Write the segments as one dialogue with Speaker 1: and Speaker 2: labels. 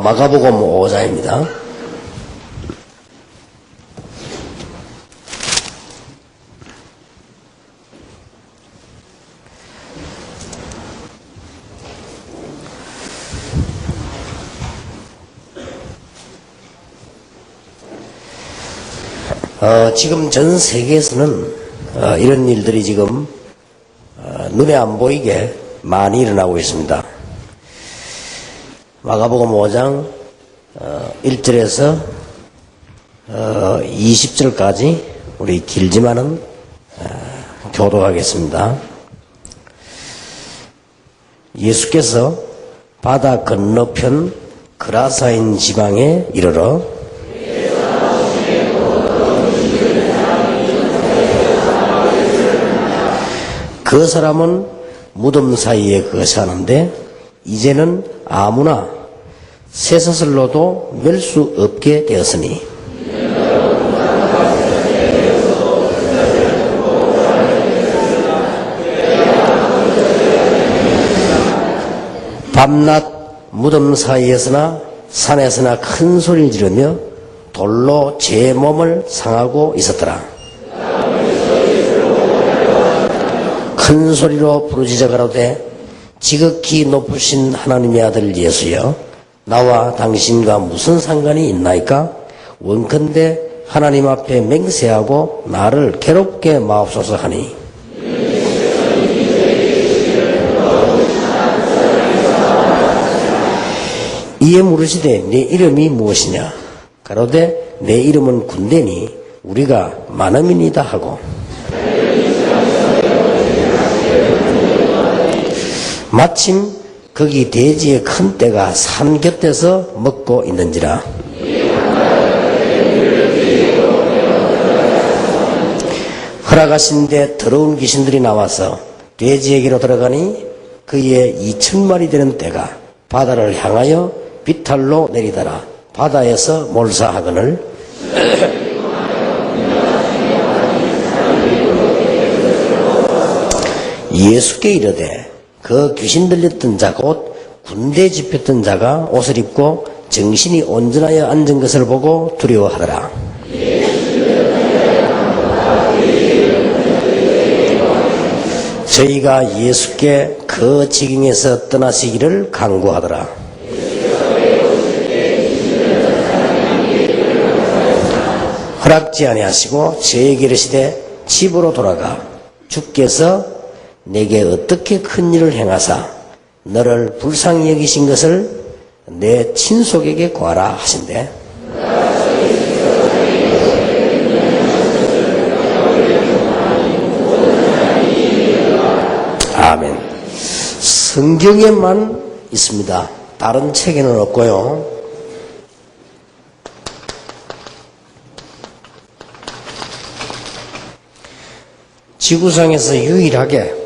Speaker 1: 마가복음 5장입니다. 지금 전 세계에서는 이런 일들이 지금 눈에 안 보이게 많이 일어나고 있습니다. 마가복음 5장 1절에서 20절까지 우리 길지만은 교독하겠습니다. 예수께서 바다 건너편 그라사인 지방에 이르러 그 사람은 무덤 사이에 거주하는데 이제는 아무나 쇠사슬로도 멜 수 없게 되었으니 밤낮 무덤 사이에서나 산에서나 큰 소리를 지르며 돌로 제 몸을 상하고 있었더라. 큰 소리로 부르짖어 가로되 지극히 높으신 하나님의 아들 예수여, 나와 당신과 무슨 상관이 있나이까? 원컨대 하나님 앞에 맹세하고 나를 괴롭게 마옵소서 하니 이에 물으시되 네 이름이 무엇이냐? 가로되 내 이름은 군대니 우리가 많음이니이다 하고 마침 거기 돼지의 큰 떼가 산 곁에서 먹고 있는지라. 허락하신 데 더러운 귀신들이 나와서 돼지에게로 들어가니 그의 2,000마리 되는 떼가 바다를 향하여 비탈로 내리더라. 바다에서 몰사하거늘 예수께 이르되 그 귀신 들렸던 자 곧 군대 집혔던 자가 옷을 입고 정신이 온전하여 앉은 것을 보고 두려워하더라. 저희가 예수께 그 지경에서 떠나시기를 간구하더라. 허락지 아니하시고 저에게 이르시되 집으로 돌아가 주께서 내게 어떻게 큰 일을 행하사 너를 불쌍히 여기신 것을 내 친속에게 구하라 하신대. 아멘. 성경에만 있습니다. 다른 책에는 없고요. 지구상에서 유일하게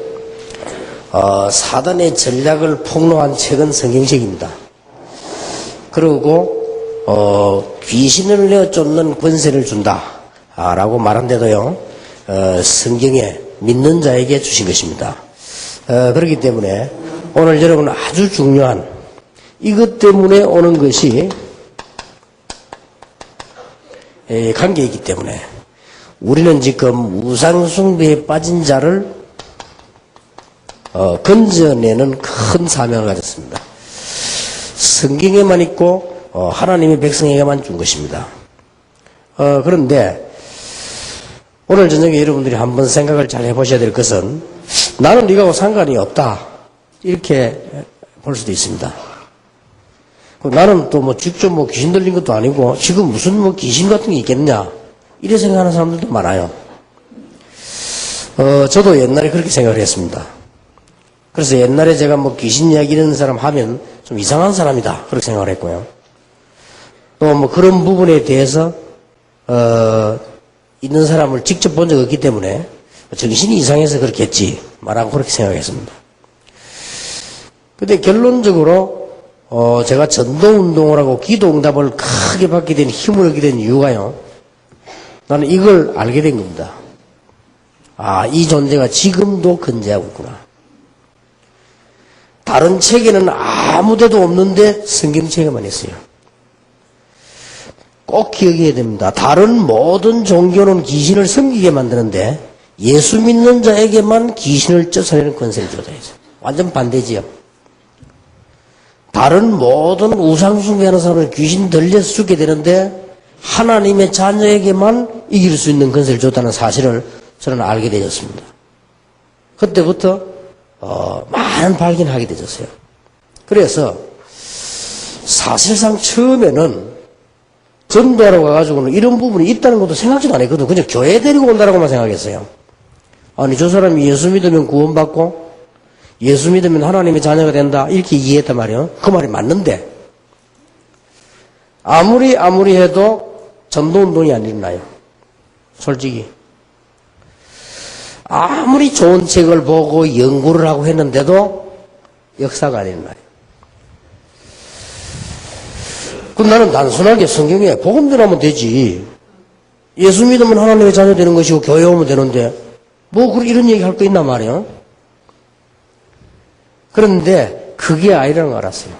Speaker 1: 사단의 전략을 폭로한 책은 성경책입니다. 그리고 귀신을 내어 쫓는 권세를 준다 라고 말한데도요, 성경에 믿는 자에게 주신 것입니다. 그렇기 때문에 오늘 여러분 아주 중요한 이것 때문에 오는 것이 관계이기 때문에 우리는 지금 우상숭배에 빠진 자를 건져내는 큰 사명을 가졌습니다. 성경에만 있고 하나님의 백성에게만 준 것입니다. 그런데 오늘 저녁에 여러분들이 한번 생각을 잘 해보셔야 될 것은 나는 이거하고 상관이 없다 이렇게 볼 수도 있습니다. 나는 또 직접 귀신 들린 것도 아니고 지금 무슨 귀신 같은 게 있겠냐 이래 생각하는 사람들도 많아요. 저도 옛날에 그렇게 생각을 했습니다. 그래서 옛날에 제가 귀신 이야기 이런 사람 하면 좀 이상한 사람이다 그렇게 생각을 했고요. 또 그런 부분에 대해서 있는 사람을 직접 본 적 없기 때문에 정신이 이상해서 그렇겠지 말하고 그렇게 생각했습니다. 근데 결론적으로 제가 전도운동을 하고 기도응답을 크게 받게 된 힘을 얻게 된 이유가요, 나는 이걸 알게 된 겁니다. 이 존재가 지금도 건재하고 있구나. 다른 책에는 아무데도 없는데 성경책에만 있어요. 꼭 기억해야 됩니다. 다른 모든 종교는 귀신을 섬기게 만드는데 예수 믿는 자에게만 귀신을 쫓아내는 권세를 주어져 있어요. 완전 반대지요. 다른 모든 우상숭배하는 사람은 귀신 들려서 죽게 되는데 하나님의 자녀에게만 이길 수 있는 권세를 줬다는 사실을 저는 알게 되었습니다. 그때부터 많은 발견하게 되었어요. 그래서 사실상 처음에는 전도하러 가가지고는 이런 부분이 있다는 것도 생각지도 안 했거든. 그냥 교회 데리고 온다라고만 생각했어요. 아니 저 사람이 예수 믿으면 구원받고 예수 믿으면 하나님의 자녀가 된다 이렇게 이해했단 말이에요. 그 말이 맞는데 아무리 해도 전도운동이 안 일어나요. 솔직히 아무리 좋은 책을 보고 연구를 하고 했는데도 역사가 안 일어나요. 그럼 나는 단순하게 성경에 복음 전하면 되지. 예수 믿으면 하나님의 자녀 되는 것이고 교회 오면 되는데 뭐 이런 얘기 할 거 있나 말이에요. 그런데 그게 아니라는 걸 알았어요.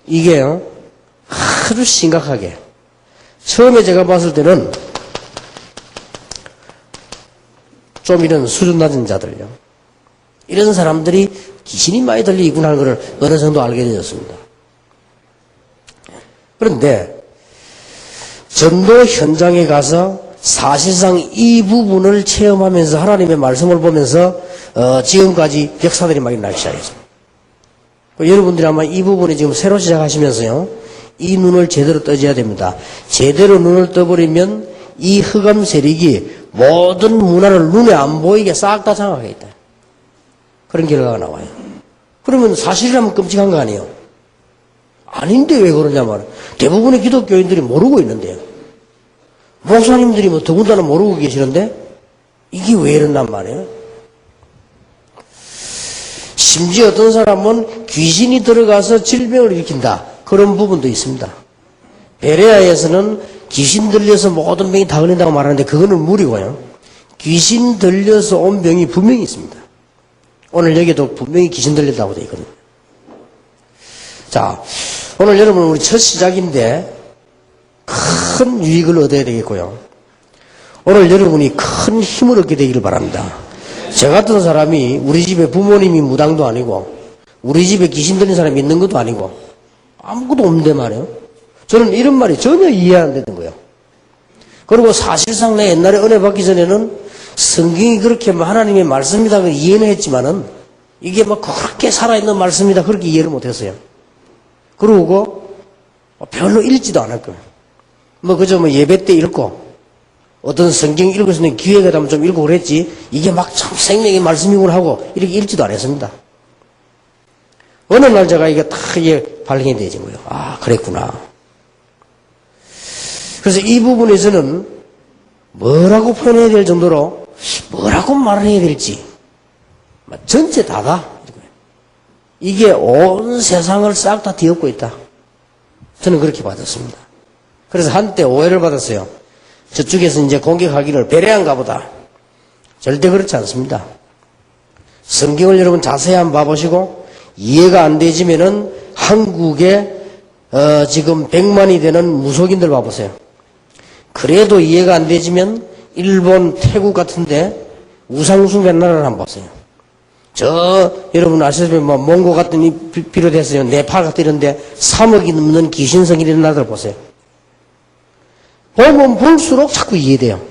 Speaker 1: 이게 아주 심각하게 처음에 제가 봤을 때는 좀 이런 수준 낮은 자들요. 이런 사람들이 귀신이 많이 들리구나 하는 것을 어느 정도 알게 되었습니다. 그런데 전도 현장에 가서 사실상 이 부분을 체험하면서 하나님의 말씀을 보면서 지금까지 역사들이 많이 나기 시작했습니다. 여러분들이 아마 이 부분에 지금 새로 시작하시면서요. 이 눈을 제대로 떠줘야 됩니다. 제대로 눈을 떠버리면 이 흑암 세력이 모든 문화를 눈에 안 보이게 싹 다 장악하겠다. 그런 결과가 나와요. 그러면 사실이라면 끔찍한 거 아니에요? 아닌데 왜 그러냐 말이에요. 대부분의 기독교인들이 모르고 있는데요. 목사님들이 뭐 더군다나 모르고 계시는데 이게 왜 이런단 말이에요? 심지어 어떤 사람은 귀신이 들어가서 질병을 일으킨다. 그런 부분도 있습니다. 베레아에서는 귀신 들려서 모든 병이 다 걸린다고 말하는데 그거는 무리고요. 귀신 들려서 온 병이 분명히 있습니다. 오늘 여기도 분명히 귀신 들렸다고 되어 있거든요. 자, 오늘 여러분 우리 첫 시작인데 큰 유익을 얻어야 되겠고요. 오늘 여러분이 큰 힘을 얻게 되기를 바랍니다. 저 같은 사람이 우리 집에 부모님이 무당도 아니고 우리 집에 귀신 들린 사람이 있는 것도 아니고 아무것도 없는데 말이에요. 저는 이런 말이 전혀 이해 안 되는 거예요. 그리고 사실상 내 옛날에 은혜 받기 전에는 성경이 그렇게 하나님의 말씀이다 이해는 했지만은 이게 막 그렇게 살아있는 말씀이다 그렇게 이해를 못했어요. 그러고 별로 읽지도 않을 거예요. 뭐 그저 뭐 예배 때 읽고 어떤 성경 읽을 수 있는 기회가 되면 좀 읽고 그랬지 이게 막 참 생명의 말씀이구나 하고 이렇게 읽지도 안 했습니다. 어느 날 제가 이게 딱 이게 발견이 되진 거예요. 아 그랬구나. 그래서 이 부분에서는 뭐라고 표현해야 될 정도로 뭐라고 말을 해야 될지 전체 다다. 이게 온 세상을 싹 다 뒤엎고 있다. 저는 그렇게 받았습니다. 그래서 한때 오해를 받았어요. 저쪽에서 이제 공격하기를 베레아인가 보다. 절대 그렇지 않습니다. 성경을 여러분 자세히 한번 봐보시고 이해가 안 되지면은 한국에 지금 100만이 되는 무속인들 봐보세요. 그래도 이해가 안 되지면 일본, 태국 같은데 우상숭배하는 나라를 한번 보세요. 여러분 아시다시피 뭐 몽고 같은 이 비롯해서 네팔 같은 이런데 3억이 넘는 귀신성이 있는 나라들 보세요. 보면 볼수록 자꾸 이해돼요.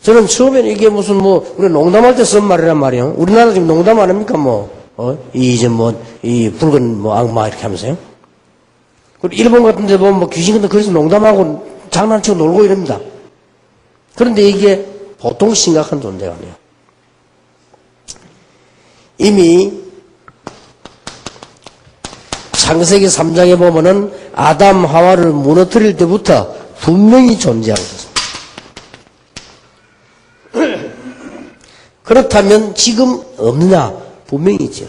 Speaker 1: 저는 처음에는 이게 무슨 우리 농담할 때 쓴 말이란 말이에요. 우리나라 지금 농담 안 합니까? 이 붉은 악마 이렇게 하면서요. 그리고 일본 같은 데 보면 귀신 같은 그래서 농담하고 장난치고 놀고 이럽니다. 그런데 이게 보통 심각한 존재가 아니에요. 이미 창세기 3장에 보면은 아담 하와를 무너뜨릴 때부터 분명히 존재하고 있습니다. 그렇다면 지금 없느냐? 분명히 있죠.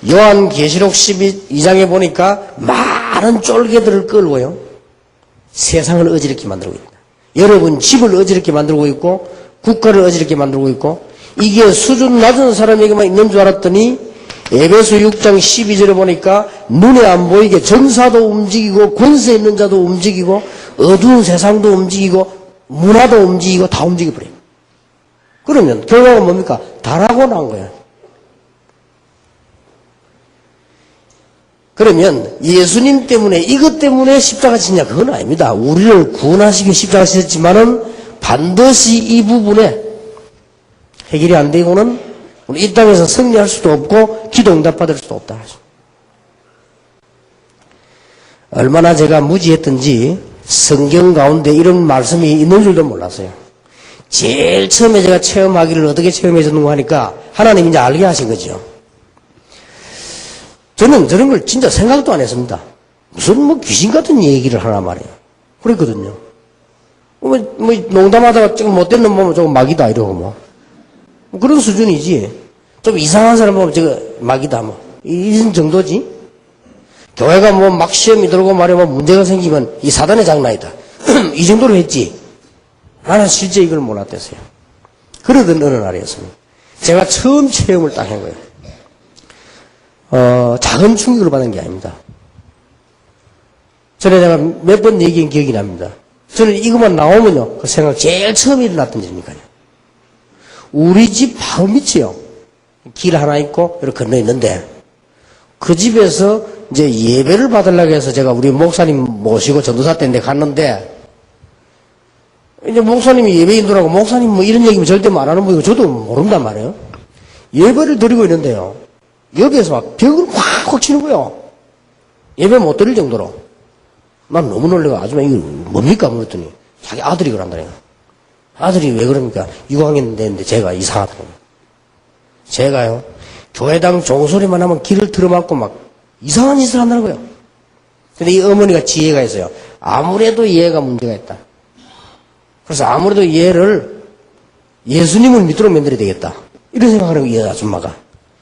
Speaker 1: 요한계시록 12장에 보니까 많은 쫄개들을 끌고요. 세상을 어지럽게 만들고 있다. 여러분 집을 어지럽게 만들고 있고 국가를 어지럽게 만들고 있고 이게 수준 낮은 사람에게만 있는 줄 알았더니 에베소 6장 12절에 보니까 눈에 안 보이게 정사도 움직이고 권세 있는 자도 움직이고 어두운 세상도 움직이고 문화도 움직이고 다 움직여버려요. 그러면 결과가 뭡니까? 다라고 난 거예요. 그러면 예수님 때문에 이것 때문에 십자가 지냐? 그건 아닙니다. 우리를 구원하시기 위해 십자가 지셨지만은 반드시 이 부분에 해결이 안 되고는 우리 이 땅에서 승리할 수도 없고 기도 응답받을 수도 없다. 얼마나 제가 무지했던지 성경 가운데 이런 말씀이 있는 줄도 몰랐어요. 제일 처음에 제가 체험하기를 어떻게 체험해줬는가 하니까 하나님이 이제 알게 하신 거죠. 저는 저런 걸 진짜 생각도 안 했습니다. 무슨 뭐 귀신 같은 얘기를 하나 말이에요. 그랬거든요. 뭐 농담하다가 조금 못된 놈 보면 조금 막이다 이러고 뭐 그런 수준이지. 좀 이상한 사람 보면 저거 막이다 뭐 이런 정도지. 교회가 뭐 막 시험이 들고 말이야 뭐 문제가 생기면 이 사단의 장난이다. 이 정도로 했지. 나는 실제 이걸 몰랐댔어요. 그러던 어느 날이었습니다. 제가 처음 체험을 딱 한 거예요. 작은 충격을 받은 게 아닙니다. 전에 내가 몇 번 얘기한 기억이 납니다. 저는 이것만 나오면요, 그 생각 제일 처음 일어났던 일이니까요. 우리 집 바로 밑이요. 길 하나 있고, 이렇게 건너 있는데, 그 집에서 이제 예배를 받으려고 해서 제가 우리 목사님 모시고 전도사 때인데 갔는데, 이제 목사님이 예배 인도라고 목사님 뭐 이런 얘기면 절대 안 하는 분이고 저도 모른단 말이에요. 예배를 드리고 있는데요. 옆에서 막 벽을 확 치는 거예요. 예배 못 드릴 정도로. 난 너무 놀래가 아줌마 이거 뭡니까? 물었더니 자기 아들이 그런다니까. 아들이 왜 그럽니까? 6학년 됐는데 제가 이상하다고. 제가요. 교회당 종소리만 하면 길을 틀어막고 막 이상한 짓을 한다는 거예요. 근데 이 어머니가 지혜가 있어요. 아무래도 얘가 문제가 있다. 그래서 아무래도 얘를 예수님을 믿도록 만들어야 되겠다. 이런 생각하는 거예요, 이 아줌마가.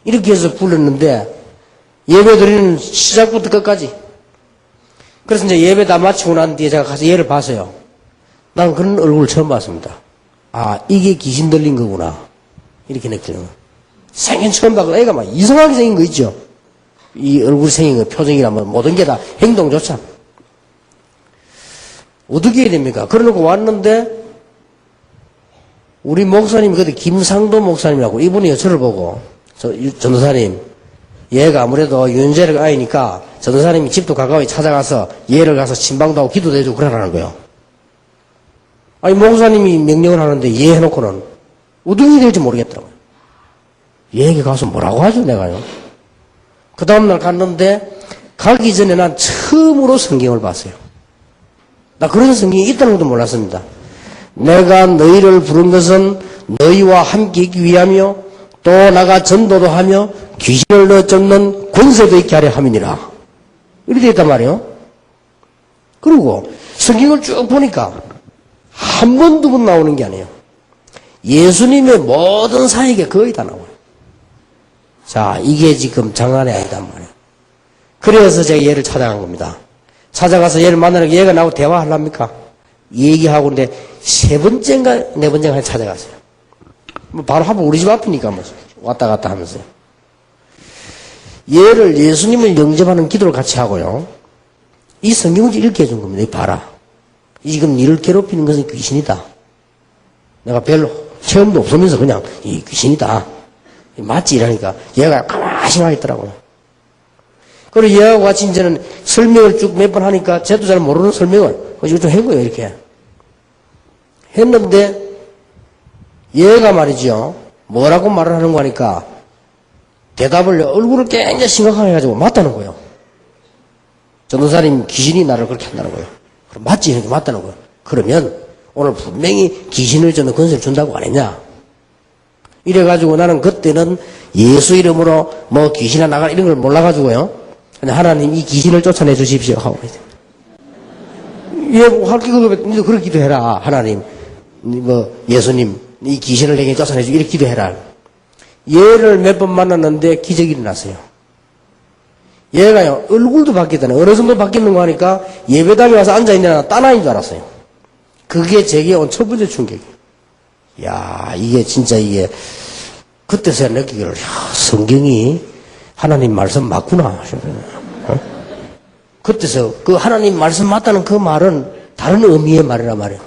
Speaker 1: 이렇게 해서 불렀는데 예배 드리는 시작부터 끝까지. 그래서 이제 예배 다 마치고 난 뒤에 제가 가서 얘를 봤어요. 나는 그런 얼굴을 처음 봤습니다. 아, 이게 귀신 들린 거구나. 이렇게 느끼는 거예요. 생긴 처음 봐서 애가 막 이상하게 생긴 거 있죠. 이 얼굴 생긴 거, 표정이나 뭐 모든 게 다 행동조차. 어떻게 해야 됩니까? 그러놓고 왔는데 우리 목사님이 그때 김상도 목사님이라고 이분이 저를 보고 전도사님 얘가 아무래도 윤재를 아이니까 전도사님이 집도 가까이 찾아가서 얘를 가서 신방도 하고 기도도 해주고 그러라는 거예요. 아니 목사님이 명령을 하는데 얘 해놓고는 어떻게 해야 될지 모르겠더라고요. 얘에게 가서 뭐라고 하죠 내가요. 그 다음날 갔는데 가기 전에 난 처음으로 성경을 봤어요. 나 그런 성경이 있다는 것도 몰랐습니다. 내가 너희를 부른 것은 너희와 함께 있기 위하며 또 나가 전도도 하며 귀신을 넣어쫓는 권세도 있게 하려 함이니라. 이렇게 되어 있단 말이에요. 그리고 성경을 쭉 보니까 한 번, 두 번 나오는 게 아니에요. 예수님의 모든 사역에 거의 다 나와요. 자, 이게 지금 장난이 아니단 말이에요. 그래서 제가 얘를 찾아간 겁니다. 찾아가서 얘를 만나는 얘가 나하고 대화하려합니까? 얘기하고 근데 세 번째인가 네 번째인가 찾아갔어요. 뭐 바로 한번 우리 집 앞이니까 뭐 왔다 갔다 하면서요. 얘를 예수님을 영접하는 기도를 같이 하고요. 이 성경을 읽게 해준 겁니다. 이 봐라. 지금 니를 괴롭히는 것은 귀신이다. 내가 별로 체험도 없으면서 그냥 이 귀신이다. 맞지? 이러니까 얘가 가만히 생각했더라고요. 그리고 얘하고 같이 이제는 설명을 쭉 몇 번 하니까 쟤도 잘 모르는 설명을 이거 좀 해보여 이렇게 했는데 얘가 말이죠. 뭐라고 말을 하는 거 하니까 대답을 얼굴을 굉장히 심각하게 해가지고 맞다는 거예요. 전도사님 귀신이 나를 그렇게 한다는 거예요. 그럼 맞지? 이렇게 맞다는 거예요. 그러면 오늘 분명히 귀신을 저는 권세를 준다고 안 했냐? 이래가지고 나는 그때는 예수 이름으로 뭐 귀신이 나가 이런 걸 몰라가지고요. 그냥 하나님 이 귀신을 쫓아내 주십시오 하고 예, 할 기도 그렇게 기도해라. 하나님, 뭐 예수님 이 귀신을 내게 쫓아내 주십시오. 이렇게 기도해라. 얘를 몇 번 만났는데 기적이 일어났어요. 얘가요 얼굴도 바뀌었다네. 어느 정도 바뀌는 거 하니까 예배당에 와서 앉아있는 따나인 줄 알았어요. 그게 제게 온 첫 번째 충격이에요. 야, 이게 진짜 이게 그때서야 느끼기를, 성경이 하나님 말씀 맞구나. 그때서 그 하나님 말씀 맞다는 그 말은 다른 의미의 말이란 말이에요.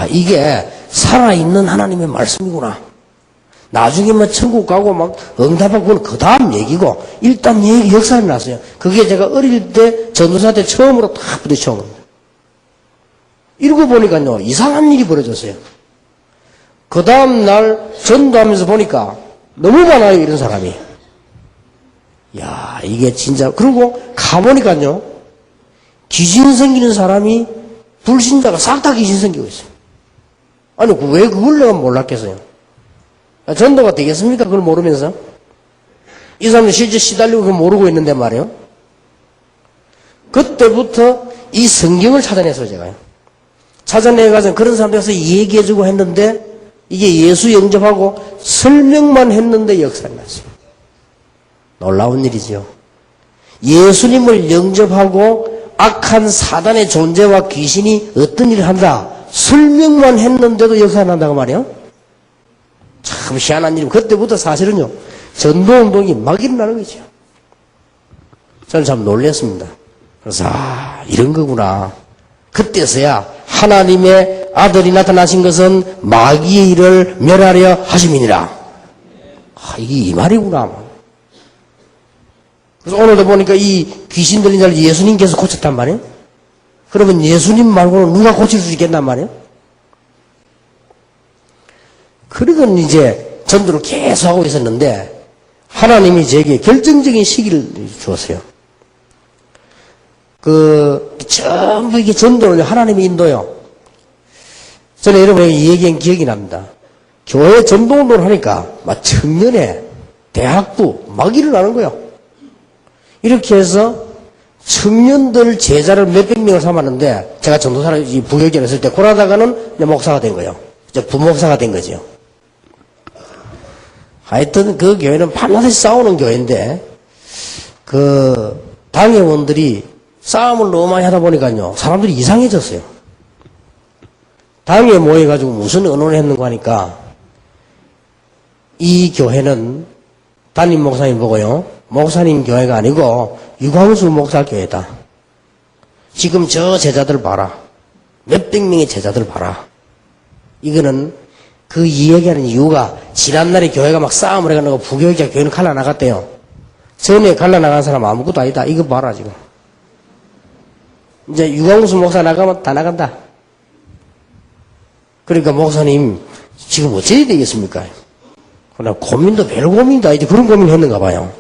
Speaker 1: 이게 살아있는 하나님의 말씀이구나. 나중에 뭐 천국 가고 막 응답하고 그건 그 다음 얘기고, 일단 얘기 역사를 났어요. 그게 제가 어릴 때 전도사 때 처음으로 딱 부딪혀온 겁니다. 읽어보니까요, 이상한 일이 벌어졌어요. 그 다음 날 전도하면서 보니까 너무 많아요, 이런 사람이. 야, 이게 진짜. 그리고 가보니까요, 귀신 생기는 사람이, 불신자가 싹 다 귀신 생기고 있어요. 아니, 왜 그걸 내가 몰랐겠어요? 전도가 되겠습니까? 그걸 모르면서? 이 사람은 실제 시달리고 그걸 모르고 있는데 말이에요. 그때부터 이 성경을 찾아냈어요, 제가요. 찾아내가지고 그런 사람들 가서 얘기해주고 했는데, 이게 예수 영접하고 설명만 했는데 역사가 났어요. 놀라운 일이죠. 예수님을 영접하고 악한 사단의 존재와 귀신이 어떤 일을 한다. 설명만 했는데도 역사가 난다고 말이에요. 참 희한한 일이고, 그때부터 사실은요, 전도운동이 막 일어나는 거죠. 저는 참 놀랐습니다. 그래서, 이런 거구나. 그때서야 하나님의 아들이 나타나신 것은 마귀의 일을 멸하려 하심이니라. 이게 이 말이구나. 그래서 오늘도 보니까 이 귀신 들린 자를 예수님께서 고쳤단 말이에요. 그러면 예수님 말고는 누가 고칠 수 있겠단 말이에요. 그러건 이제 전도를 계속 하고 있었는데 하나님이 제게 결정적인 시기를 주었어요. 전부 이게 전도를 하나님이 인도요. 저는 여러분에게 이 얘기한 기억이 납니다. 교회 전도운동을 하니까 막 청년회, 대학부 막 일어나는 거예요. 이렇게 해서 청년들 제자를 몇백 명을 삼았는데, 제가 전도사를 부교육을 했을 때 그러다가는 목사가 된 거예요. 부목사가 된 거죠. 하여튼 그 교회는 밤낮에 싸우는 교회인데, 그 당회원들이 싸움을 너무 많이 하다 보니까요, 사람들이 이상해졌어요. 당회에 모여가지고 무슨 언론을 했는가 하니까, 이 교회는 담임 목사님 보고요, 목사님 교회가 아니고 유광수 목사 교회다. 지금 저 제자들 봐라. 몇백 명의 제자들 봐라. 이거는 그 이야기하는 이유가 지난날에 교회가 막 싸움을 해가지고 부교육자 교회는 갈라나갔대요. 전에 갈라나간 사람 아무것도 아니다. 이거 봐라 지금. 이제 유광수 목사 나가면 다 나간다. 그러니까 목사님 지금 어찌해야 되겠습니까? 그러나 고민도 별 고민이다. 이제 그런 고민을 했는가 봐요.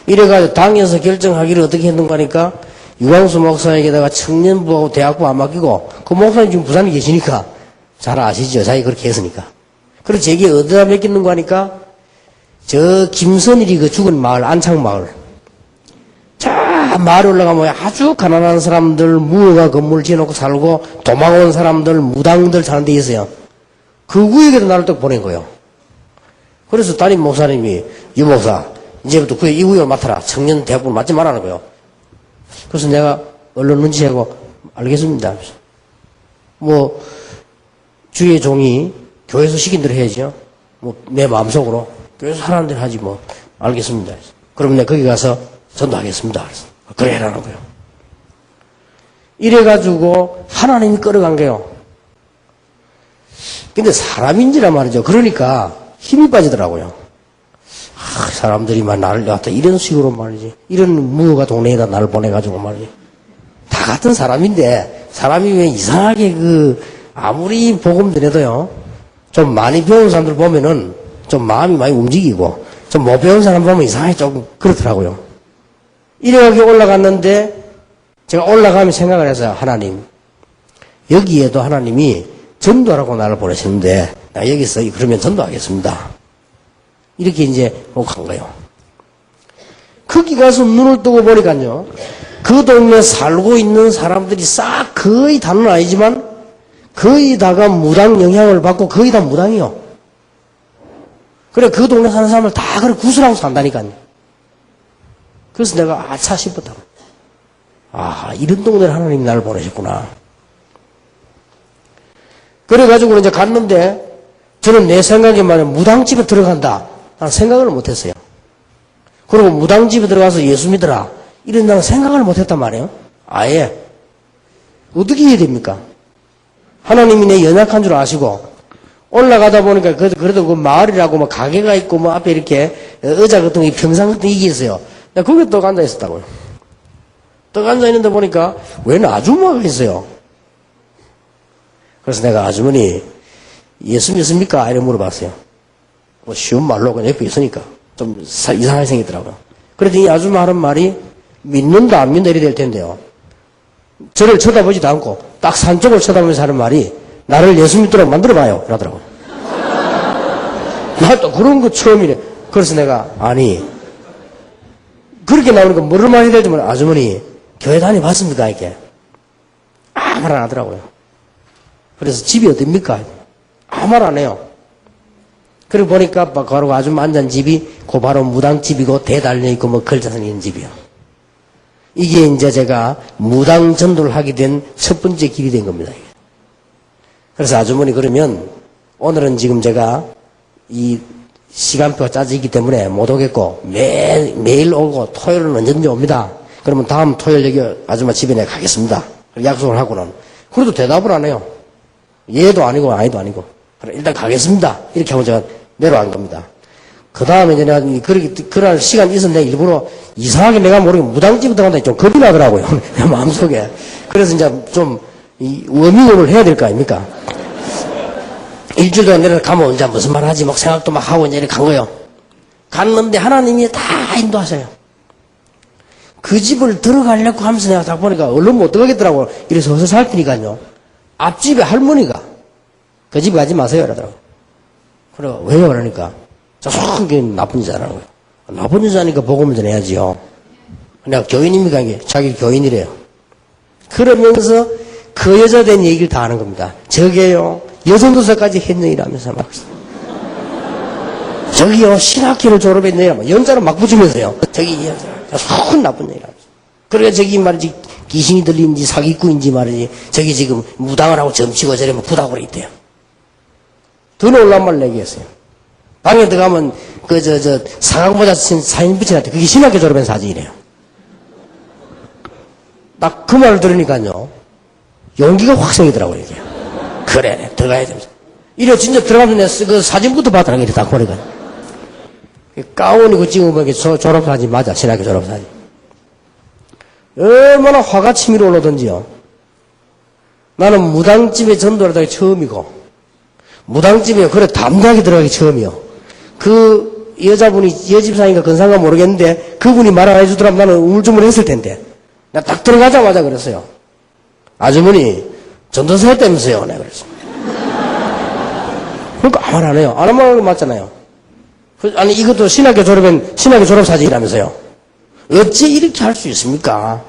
Speaker 1: 이래가지고 당에서 결정하기를 어떻게 했는가 하니까 유광수 목사에게다가 청년부하고 대학부 안 맡기고, 그 목사님 지금 부산에 계시니까 잘 아시죠? 자기 그렇게 했으니까. 그래서 제게 어디다 맡겼는가 하니까 저 김선일이 그 죽은 마을, 안창마을, 저 마을에 올라가면 아주 가난한 사람들, 무허가 건물 지어놓고 살고 도망온 사람들, 무당들 사는 데 있어요. 그 구역에도 나를 또 보낸 거예요. 그래서 담임 목사님이, 유 목사 이제부터 그 이 구역을 맡아라. 청년 대학부를 맡지 말라는 거예요. 그래서 내가 언론 눈치채고 알겠습니다. 뭐 주의 종이 교회에서 시킨 대로 해야죠. 뭐 내 마음속으로 교회에서 하라는 대로 하지 뭐. 알겠습니다. 그럼 내가 거기 가서 전도하겠습니다. 그래서 그래 해라는 거예요. 이래가지고 하나님이 끌어간 거예요. 근데 사람인지라 말이죠. 그러니까 힘이 빠지더라고요. 사람들이 막 나를 갖다 이런 식으로 말이지. 이런 무허가 동네에다 나를 보내가지고 말이지. 다 같은 사람인데, 사람이 왜 이상하게 아무리 복음 드려도요, 좀 많이 배운 사람들 보면은 좀 마음이 많이 움직이고, 좀 못 배운 사람 보면 이상하게 조금 그렇더라고요. 이래가지고 올라갔는데, 제가 올라가면 생각을 했어요. 하나님. 여기에도 하나님이 전도하라고 나를 보내셨는데, 나 여기서 그러면 전도하겠습니다. 이렇게 이제 간 거예요. 거기 가서 눈을 뜨고 보니까요, 그 동네에 살고 있는 사람들이 싹 거의 다는 아니지만 거의 다가 무당 영향을 받고 거의 다 무당이요. 그래, 그 동네 사는 사람을 다 그래 구슬하고 산다니까요. 그래서 내가 아차 싶었다. 이런 동네를 하나님이 나를 보내셨구나. 그래가지고 이제 갔는데 저는 내 생각에 말하면 무당집에 들어간다. 나는 생각을 못했어요. 그리고 무당집에 들어가서 예수 믿어라. 이런 나는 생각을 못했단 말이에요. 아예. 어떻게 해야 됩니까? 하나님이 내 연약한 줄 아시고, 올라가다 보니까 그래도 그 마을이라고 뭐 가게가 있고 뭐 앞에 이렇게 의자 같은 게 평상 같은 게 있어요. 내가 거기에 떡 앉아 있었다고요. 떡 앉아 있는데 보니까 웬 아줌마가 있어요. 그래서 내가 아주머니 예수 믿습니까? 이렇게 물어봤어요. 뭐 쉬운 말로 그냥 옆에 있으니까 좀 이상하게 생기더라고요. 그랬더니 이 아줌마 하는 말이 믿는다 안 믿는다 이래 될 텐데요. 저를 쳐다보지도 않고 딱 산 쪽을 쳐다보면서 하는 말이 나를 예수 믿도록 만들어봐요. 이러더라고요. 나 또 그런 거 처음이네. 그래서 내가 아니 그렇게 나오니까 뭐를 말해야 될지 몰라. 아주머니 교회 다녀봤습니까? 이렇게 아무 말 안 하더라고요. 그래서 집이 어딥니까? 아무 말 안 해요. 그리고 보니까 바로 아줌마 앉은 집이 그 바로 무당집이고 대 달려있고 뭐 글자 생긴 집이요. 이게 이제 제가 무당 전도를 하게 된 첫 번째 길이 된 겁니다. 그래서 아주머니 그러면 오늘은 지금 제가 이 시간표가 짜져 있기 때문에 못 오겠고 매일 오고 토요일은 언제든지 옵니다. 그러면 다음 토요일 여기 아줌마 집에 내가 가겠습니다. 약속을 하고는. 그래도 대답을 안 해요. 예도 아니고 아니도 아니고. 그래 일단 가겠습니다. 이렇게 하고 제가 내려간 겁니다. 그 다음에 이제 내가 그날 시간 있었는데 일부러 이상하게 내가 모르게 무당집에 들어간다니 좀 겁이 나더라고요. 내 마음속에. 그래서 이제 좀 워밍업을 해야 될 거 아닙니까? 일주일 동안 내려가면 이제 무슨 말 하지 막 생각도 막 하고 이제 이렇게 간 거예요. 갔는데 하나님이 다 인도하셔요. 그 집을 들어가려고 하면서 내가 딱 보니까 얼른 못 들어가겠더라고요. 이래서 어서 살피니까요. 앞집에 할머니가 그 집 가지 마세요. 이러더라고요. 그래, 왜요? 그러니까. 저 속에 나쁜 여자라는 거예요. 나쁜 여자니까 복음을 전해야지요. 내가 교인입니까? 이게 자기 교인이래요. 그러면서 그 여자 된 얘기를 다 하는 겁니다. 저게요, 여전도서까지 했느니라면서 막. 저기요, 신학교를 졸업했느니라, 연자로 막 붙이면서요. 저기, 손 나쁜 얘기라면서. 그러니까 저기 말이지, 귀신이 들린지 사기꾼인지 말이지, 저기 지금 무당을 하고 점치고 저러면 부다고 있대요. 더 놀란 말을 얘기했어요. 방에 들어가면, 사각모자 쓴 사진 붙여놨대. 그게 신학교 졸업한 사진이래요. 딱 그 말을 들으니까요. 용기가 확 생기더라고요, 이게. 그래, 들어가야 됩니다. 이래, 진짜 들어가면 그 사진부터 봤더라고요, 이렇게 딱 보니까. 가운이고 찍으면 이게 졸업사진 맞아, 신학교 졸업사진. 얼마나 화가 치밀어 올라오던지요. 나는 무당집에 전도를 하기 처음이고, 무당집에 그래 담대하게 들어가기 처음이요. 그 여자분이 여집사인가 건상가 모르겠는데 그분이 말 안 해주더라면 나는 우물쭈물 했을 텐데 나 딱 들어가자마자 그랬어요. 아주머니 전도사 했다면서요. 내가 그랬어. 그러니까 아무 말 안 해요. 안 하면 거 맞잖아요. 아니 이것도 신학교 졸업 사진이라면서요. 어찌 이렇게 할 수 있습니까?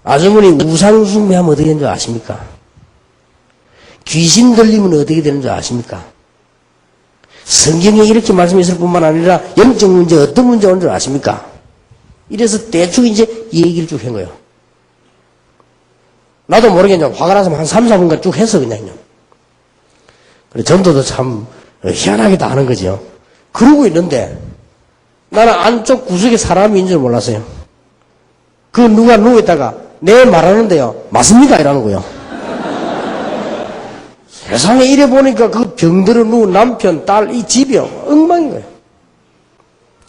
Speaker 1: 아주머니 우상 숭배하면 어떻게 되는 줄 아십니까? 귀신 들리면 어떻게 되는 줄 아십니까? 성경에 이렇게 말씀했을 뿐만 아니라 영적 문제 어떤 문제 오는 줄 아십니까? 이래서 대충 이제 이 얘기를 쭉 한 거예요. 나도 모르게 그냥 화가 나서 한 3, 4분간 쭉 했어 그냥요. 그래 전도도 참 희한하게 다 하는 거죠. 그러고 있는데 나는 안쪽 구석에 사람인 줄 몰랐어요. 그 누가 누워있다가 내 말하는데요. 맞습니다 이러는 거예요. 세상에 이래 보니까 그 병들어 누운 남편, 딸, 이 집이요. 엉망인 거예요.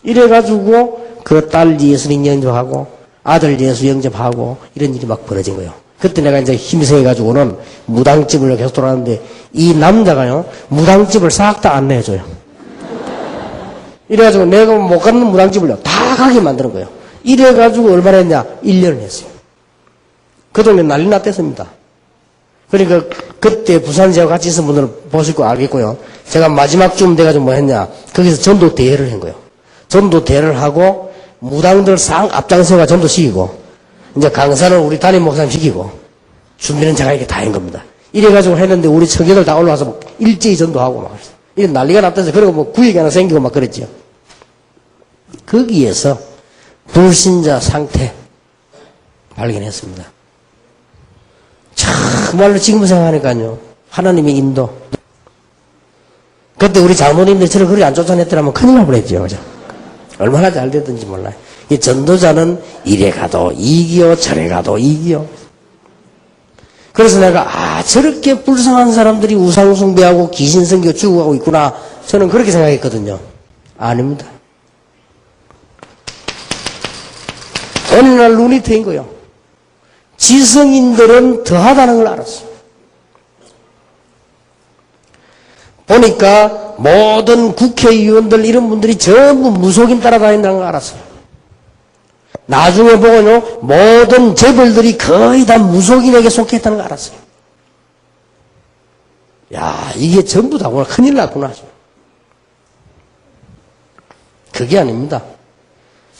Speaker 1: 이래가지고 그 딸 예수님 영접하고 아들 예수 영접하고 이런 일이 막 벌어진 거예요. 그때 내가 이제 힘이 생겨가지고는 무당집을 계속 돌아가는데 이 남자가요. 무당집을 싹 다 안내해줘요. 이래가지고 내가 못 가는 무당집을요. 다 가게 만드는 거예요. 이래가지고 얼마나 했냐? 1년을 했어요. 그 동네 난리 났댔습니다. 그러니까 그때 부산 제가 같이 있은 분들은 보실 거 알겠고요. 제가 마지막 쯤 돼가지고 뭐 했냐. 거기서 전도 대회를 한 거예요. 전도 대회를 하고 무당들 싹 앞장서가 전도 시키고 이제 강사는 우리 담임 목사님 시키고 준비는 제가 이렇게 다 한 겁니다. 이래가지고 했는데 우리 청년들 다 올라와서 일제히 전도하고 막 이게 난리가 났다서 그리고 뭐 구역이 하나 생기고 막 그랬죠. 거기에서 불신자 상태 발견했습니다. 정말로 지금 생각하니까요. 하나님의 인도. 그때 우리 장로님들 저를 그렇게 안 쫓아냈더라면 큰일 날 뻔했죠. 그죠? 얼마나 잘 됐든지 몰라요. 이 전도자는 이래 가도 이기요, 저래 가도 이기요. 그래서 내가, 저렇게 불쌍한 사람들이 우상숭배하고 귀신성교 죽어가고 있구나. 저는 그렇게 생각했거든요. 아닙니다. 어느 날 눈이 트인 거예요. 지성인들은 더하다는 걸 알았어요. 보니까 모든 국회의원들 이런 분들이 전부 무속인 따라다닌다는 걸 알았어요. 나중에 보고요, 모든 재벌들이 거의 다 무속인에게 속했다는 걸 알았어요. 야, 이게 전부 다구나. 큰일 났구나. 그게 아닙니다.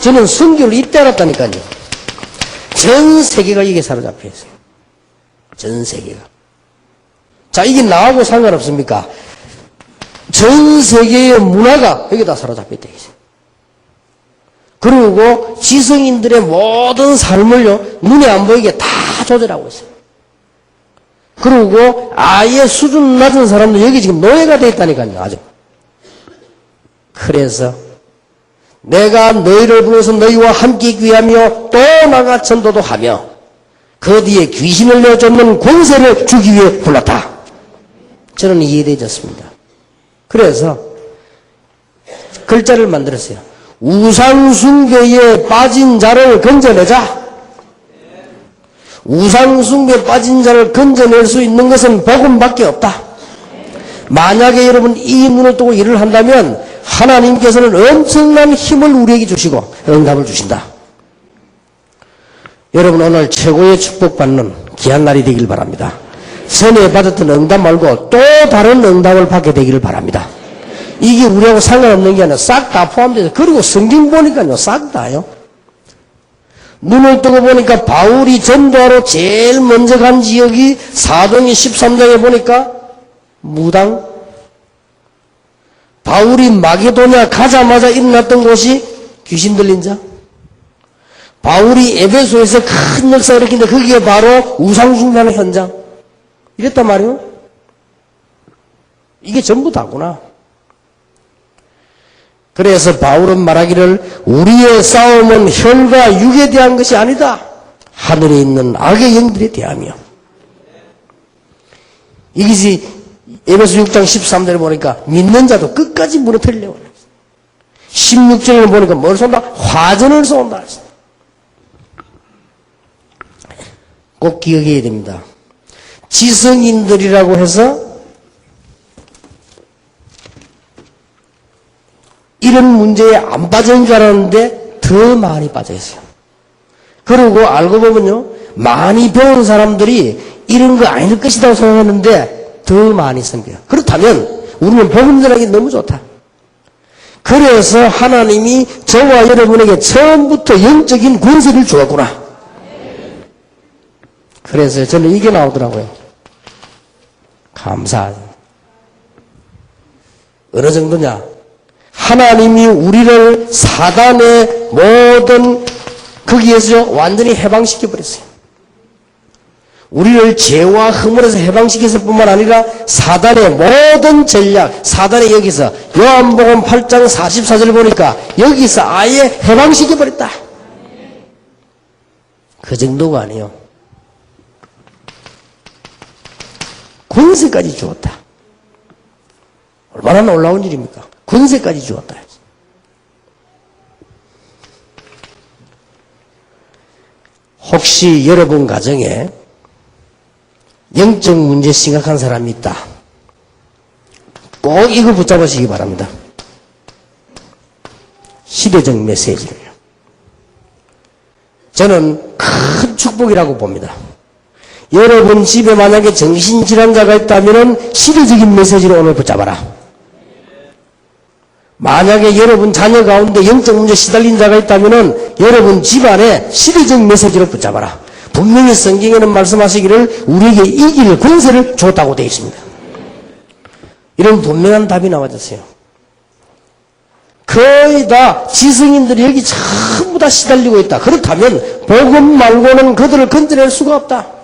Speaker 1: 저는 선교를 이때 알았다니까요. 전 세계가 이게 사로잡혀 있어요. 전 세계가. 자, 이게 나하고 상관없습니까? 전 세계의 문화가 여기다 사로잡혀 있다. 그리고 지성인들의 모든 삶을요, 눈에 안 보이게 다 조절하고 있어요. 그리고 아예 수준 낮은 사람도 여기 지금 노예가 되어 있다니까요, 아주. 그래서 내가 너희를 불러서 너희와 함께 있기 위하며 또 나가 전도도 하며 그 뒤에 귀신을 내쫓는 권세를 주기 위해 불렀다. 저는 이해되졌습니다. 그래서 글자를 만들었어요. 우상숭배에 빠진 자를 건져내자. 우상숭배에 빠진 자를 건져낼 수 있는 것은 복음밖에 없다. 만약에 여러분 이 눈을 뜨고 일을 한다면 하나님께서는 엄청난 힘을 우리에게 주시고 응답을 주신다. 여러분 오늘 최고의 축복받는 귀한 날이 되길 바랍니다. 전에 받았던 응답 말고 또 다른 응답을 받게 되기를 바랍니다. 이게 우리하고 상관없는 게 아니라 싹 다 포함돼서, 그리고 성경 보니까요, 싹 다요. 눈을 뜨고 보니까 바울이 전도하러 제일 먼저 간 지역이 사도행전 13장에 보니까 무당. 바울이 마게도냐 가자마자 일어났던 곳이 귀신 들린 자. 바울이 에베소에서 큰 역사를 일으키는데 거기에 바로 우상숭배하는 현장. 이랬단 말이에요. 이게 전부 다구나. 그래서 바울은 말하기를 우리의 싸움은 혈과 육에 대한 것이 아니다. 하늘에 있는 악의 영들에 대하며. 이것이 에베소 6장 13절에 보니까 믿는 자도 끝까지 무너뜨리려고 그랬어요. 16절에 보니까 뭘 쏜다? 화전을 쏜다. 꼭 기억해야 됩니다. 지성인들이라고 해서 이런 문제에 안 빠진 줄 알았는데 더 많이 빠져 있어요. 그리고 알고 보면요, 많이 배운 사람들이 이런 거 아닐 것이라고 생각했는데 더 많이 생겨요. 그렇다면 우리는 복음 전하기 너무 좋다. 그래서 하나님이 저와 여러분에게 처음부터 영적인 권세를 주었구나. 그래서 저는 이게 나오더라고요. 감사하죠. 어느 정도냐? 하나님이 우리를 사단의 모든 거기에서 완전히 해방시켜버렸어요. 우리를 죄와 허물에서 해방시켰을 뿐만 아니라 사단의 모든 전략, 사단이 여기서 요한복음 8장 44절을 보니까 여기서 아예 해방시켜버렸다. 그 정도가 아니에요. 권세까지 주었다. 얼마나 놀라운 일입니까? 권세까지 주었다. 혹시 여러분 가정에 영적 문제 심각한 사람이 있다. 꼭 이거 붙잡으시기 바랍니다. 시대적 메시지를요. 저는 큰 축복이라고 봅니다. 여러분 집에 만약에 정신질환자가 있다면 시대적인 메시지를 오늘 붙잡아라. 만약에 여러분 자녀 가운데 영적 문제 시달린 자가 있다면 여러분 집안에 시대적 메시지를 붙잡아라. 분명히 성경에는 말씀하시기를 우리에게 이길 권세를 줬다고 되어 있습니다. 이런 분명한 답이 나와졌어요. 거의 다 지성인들이 여기 전부 다 시달리고 있다. 그렇다면 복음 말고는 그들을 건져낼 수가 없다.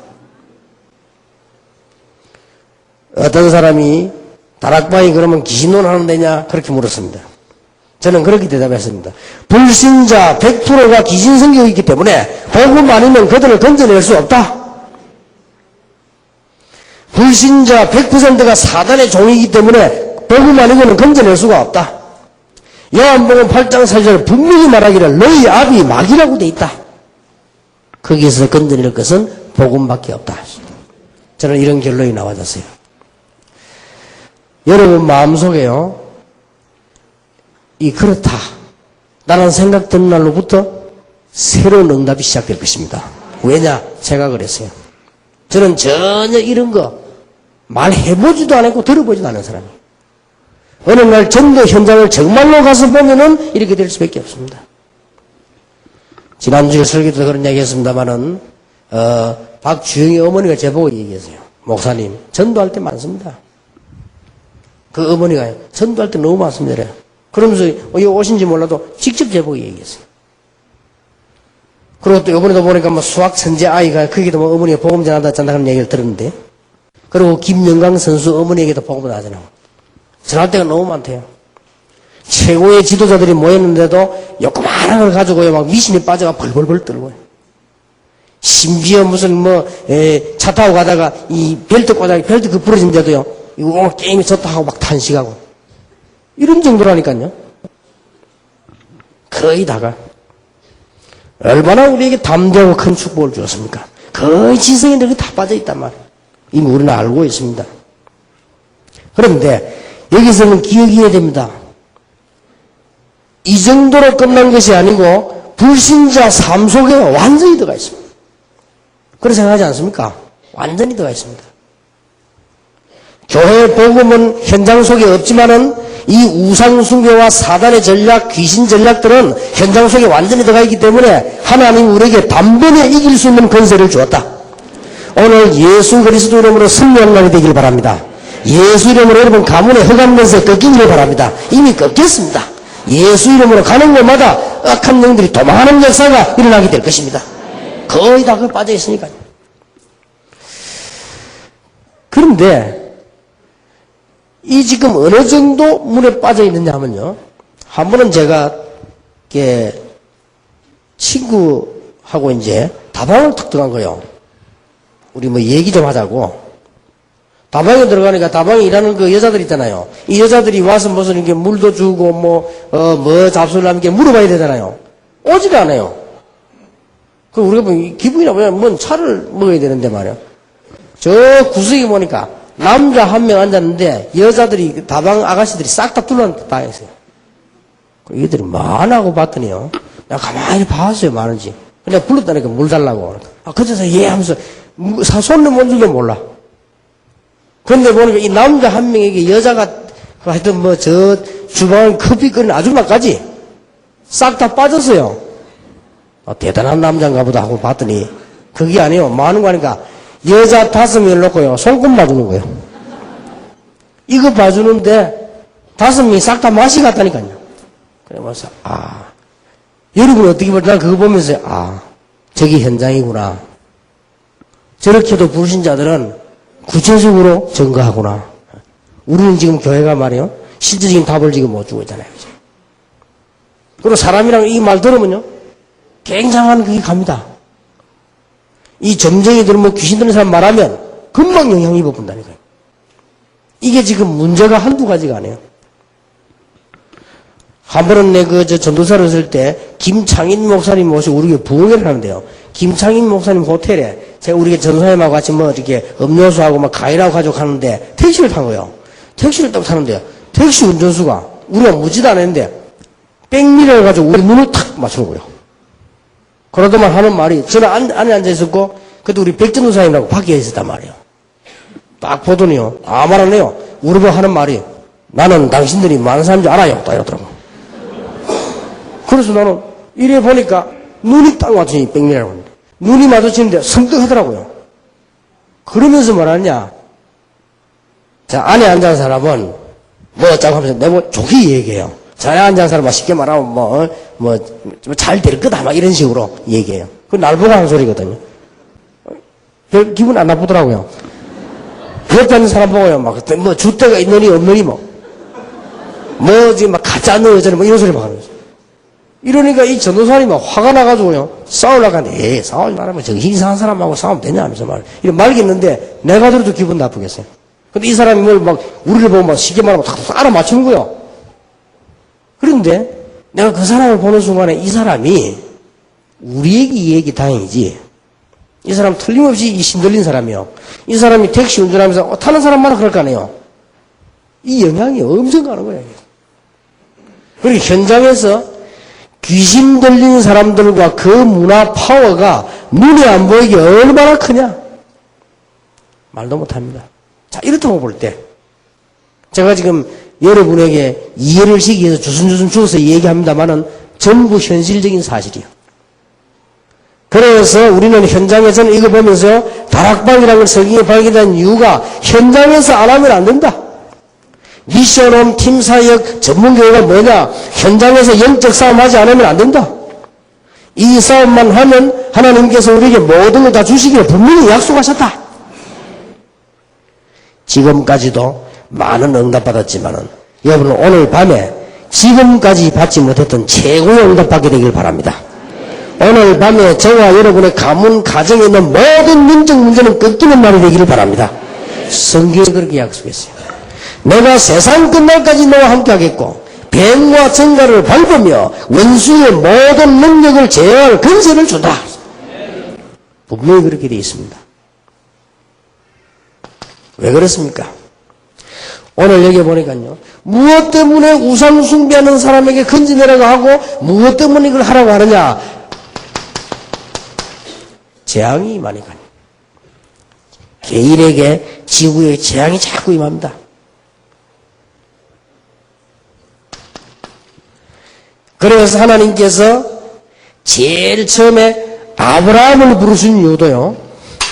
Speaker 1: 어떤 사람이 다락방이 그러면 귀신논 하는 데냐? 그렇게 물었습니다. 저는 그렇게 대답했습니다. 불신자 100%가 귀신 성격이 있기 때문에 복음 아니면 그들을 건져낼 수 없다. 불신자 100%가 사단의 종이기 때문에 복음 아니고는 건져낼 수가 없다. 요한복음 8장 4절 분명히 말하기를 너희 아비 마귀라고 돼 있다. 거기서 건져낼 것은 복음밖에 없다. 저는 이런 결론이 나와졌어요. 여러분 마음속에요, 이 그렇다 라는 생각 드는 날로부터 새로운 응답이 시작될 것입니다. 왜냐? 제가 그랬어요. 저는 전혀 이런 거 말해보지도 않았고 들어보지도 않은 사람이에요. 어느 날 전도 현장을 정말로 가서 보면은 이렇게 될 수밖에 없습니다. 지난주에 설교도 그런 이야기 했습니다만은, 박주영이 어머니가 제보고 얘기했어요. 목사님, 전도할 때 많습니다. 그 어머니가 전도할 때 너무 많습니다. 그래요. 그러면서 여기 오신지 몰라도 직접 제보고 얘기했어요. 그리고 또 이번에도 보니까 뭐 수학 천재 아이가 거기도 뭐 어머니가 복음 전한다 한다는 얘기를 들었는데, 그리고 김영강 선수 어머니에게도 복음을 하잖아요. 전할 때가 너무 많대요. 최고의 지도자들이 모였는데도 요그마한 걸 가지고요 막 미신이 빠져가 벌벌벌 떨고요. 심지어 무슨 차 타고 가다가 이 벨트 그 부러진데도요 이거 게임이 졌다 하고 막 탄식하고 이런 정도라니까요. 거의 다가 얼마나 우리에게 담대하고 큰 축복을 주었습니까? 거의 지성인들이 다 빠져있단 말이에요. 이미 우리는 알고 있습니다. 그런데 여기서는 기억해야 됩니다. 이 정도로 끝난 것이 아니고 불신자 삶 속에 완전히 들어가 있습니다. 그렇게 생각하지 않습니까? 완전히 들어가 있습니다. 교회 복음은 현장 속에 없지만은 이 우상 숭배와 사단의 전략, 귀신 전략들은 현장 속에 완전히 들어가 있기 때문에 하나님 우리에게 단번에 이길 수 있는 권세를 주었다. 오늘 예수 그리스도 이름으로 승리하는 날이 되길 바랍니다. 예수 이름으로 여러분 가문의 흑암 권세 꺾이기를 바랍니다. 이미 꺾였습니다. 예수 이름으로 가는 곳마다 악한 영들이 도망하는 역사가 일어나게 될 것입니다. 거의 다 그 빠져 있으니까요. 그런데 이 지금 어느 정도 물에 빠져 있느냐 하면요. 한 번은 제가 친구하고 이제 다방을 탁 들어간 거예요. 우리 뭐 얘기 좀 하자고. 다방에 들어가니까 다방에 일하는 그 여자들 있잖아요. 이 여자들이 와서 무슨 이렇게 물도 주고 뭐 잡수를 하면 이렇게 물어봐야 되잖아요. 오질 않아요. 그 우리가 뭐 기분이 나쁘면 뭔 차를 먹어야 되는데 말이야. 저 구석에 보니까 남자 한 명 앉았는데 여자들이 다방 아가씨들이 싹 다 둘러다녔어요. 이들이 많하고 봤더니요. 내가 가만히 봤어요, 많은지. 그냥 불렀다니까 물 달라고. 그래서 예 하면서 손을 뭔 줄도 몰라. 그런데 보니까 이 남자 한 명에게 여자가 하여튼 뭐 저 주방에 커피 끓이는 아줌마까지 싹 다 빠졌어요. 대단한 남자인가 보다 하고 봤더니 그게 아니에요. 많은 거 하니까 여자 5명을 놓고요. 손금 봐주는 거예요. 이거 봐주는데 5명이 싹 다 맛이 갔다니까요. 그래서 여러분 어떻게 보면 난 그거 보면서 저게 현장이구나. 저렇게도 불신자들은 구체적으로 증거하구나. 우리는 지금 교회가 말이에요. 실질적인 답을 지금 못 주고 있잖아요. 그죠? 그리고 사람이랑 이 말 들으면요. 굉장한 그게 갑니다. 이 점쟁이 들으면 귀신 들은 사람 말하면 금방 영향 입어본다니까요. 이게 지금 문제가 한두 가지가 아니에요. 한 번은 전도사를 했을 때 김창인 목사님 모시고 우리 교회 부흥회를 하는데요. 김창인 목사님 호텔에 제가 우리 전도사님하고 같이 뭐 이렇게 음료수하고 막 과일하고 가지고 가는데 택시를 탄 거예요. 택시를 딱 타는데 택시 운전수가 우리가 묻지도 않았는데 백미러를 가지고 우리 눈을 탁 맞추는 거예요. 그러더만 하는 말이 저는 안에 앉아 있었고 그때 우리 백전도사님하고 밖에 있었단 말이에요. 딱 보더니요. 아무 말 안 해요. 우리 보고 하는 말이 나는 당신들이 많은 사람인 줄 알아요. 딱 이러더라고. 그래서 나는 이래 보니까 눈이 딱 맞추니 백미러라고 하는데 눈이 마주치는데 성떡하더라고요. 그러면서 뭐라냐. 자, 안에 앉은 사람은 뭐 어쩌고 하면서 내가 좋게 얘기해요. 자, 안에 앉은 사람은 쉽게 말하면 잘 될 거다. 막 이런 식으로 얘기해요. 그 날 보고 하는 소리거든요. 별 기분 안 나쁘더라고요. 옆에 있는 사람 보고요, 막, 뭐, 주대가 있느니 없느니 뭐, 지금 막, 가짜 너 여자는 뭐, 이런 소리 막 하는 거죠. 이러니까 이 전도사님이 막 화가 나가지고요, 싸우려고 하는데, 싸우지 말라면 정신 이상한 사람하고 싸우면 되냐 하면서 이렇게 말겠는데, 내가 들어도 기분 나쁘겠어요. 근데 이 사람이 뭘 막, 우리를 보고 막 쉽게 말하면 탁 알아맞히는 거예요. 그런데, 내가 그 사람을 보는 순간에 이 사람이, 우리에게 이 얘기 다행이지, 이 사람 틀림없이 이 신들린 사람이요. 이 사람이 택시 운전하면서 타는 사람마다 그럴 거 아니에요. 이 영향이 엄청 가는 거예요. 그리고 현장에서 귀신 들린 사람들과 그 문화 파워가 눈에 안 보이게 얼마나 크냐? 말도 못합니다. 자, 이렇다고 볼 때 제가 지금 여러분에게 이해를 시키기 위해서 주순주순 주어서 얘기합니다만은 전부 현실적인 사실이요. 그래서 우리는 현장에서는 이거 보면서 다락방이라는 걸 성경에 발견한 이유가 현장에서 안 하면 안 된다. 미션홈, 팀사역, 전문교회가 뭐냐? 현장에서 영적 싸움하지 않으면 안 된다. 이 싸움만 하면 하나님께서 우리에게 모든 걸 다 주시기를 분명히 약속하셨다. 지금까지도 많은 응답받았지만은 여러분은 오늘 밤에 지금까지 받지 못했던 최고의 응답받게 되길 바랍니다. 오늘 밤에 저와 여러분의 가문, 가정에 있는 모든 민족 문제는 꺾이는 날이 되기를 바랍니다. 성경에 그렇게 약속했어요. 내가 세상 끝날까지 너와 함께 하겠고 뱀과 정갈을 밟으며 원수의 모든 능력을 제어할 근세를 준다. 분명히 그렇게 되어 있습니다. 왜 그렇습니까? 오늘 여기 보니까요, 무엇 때문에 우상 숭배하는 사람에게 건지내라고 하고 무엇 때문에 이걸 하라고 하느냐? 재앙이 임하니까요. 개인에게 지구에 재앙이 자꾸 임합니다. 그래서 하나님께서 제일 처음에 아브라함을 부르신 이유도요,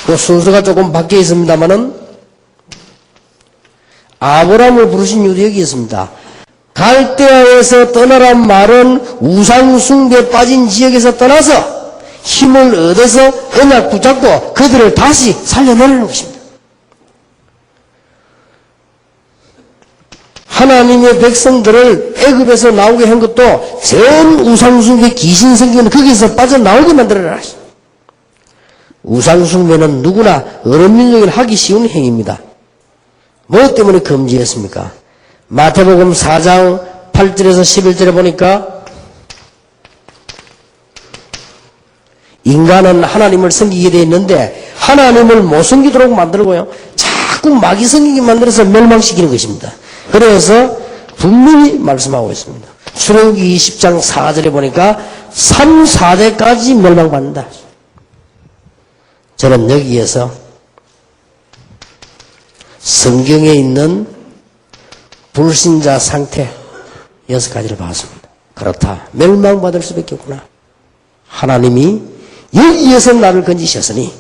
Speaker 1: 그 순서가 조금 바뀌어 있습니다만은 아브라함을 부르신 이유도 여기 있습니다. 갈대아에서 떠나란 말은 우상 숭배에 빠진 지역에서 떠나서 힘을 얻어서 언약 붙잡고 그들을 다시 살려내려는 것입니다. 하나님의 백성들을 애굽에서 나오게 한 것도 전 우상숭배 귀신성경은 거기서 빠져나오게 만들어라. 우상숭배는 누구나 어느 민족이 하기 쉬운 행위입니다. 뭐 때문에 금지했습니까? 마태복음 4장 8절에서 11절에 보니까 인간은 하나님을 섬기게 되어 있는데 하나님을 못 섬기도록 만들고요, 자꾸 마귀 섬기게 만들어서 멸망시키는 것입니다. 그래서 분명히 말씀하고 있습니다. 출애굽기 20장 4절에 보니까 3, 4대까지 멸망받는다. 저는 여기에서 성경에 있는 불신자 상태 6가지를 봤습니다. 그렇다. 멸망받을 수밖에 없구나. 하나님이 여기에서 나를 건지셨으니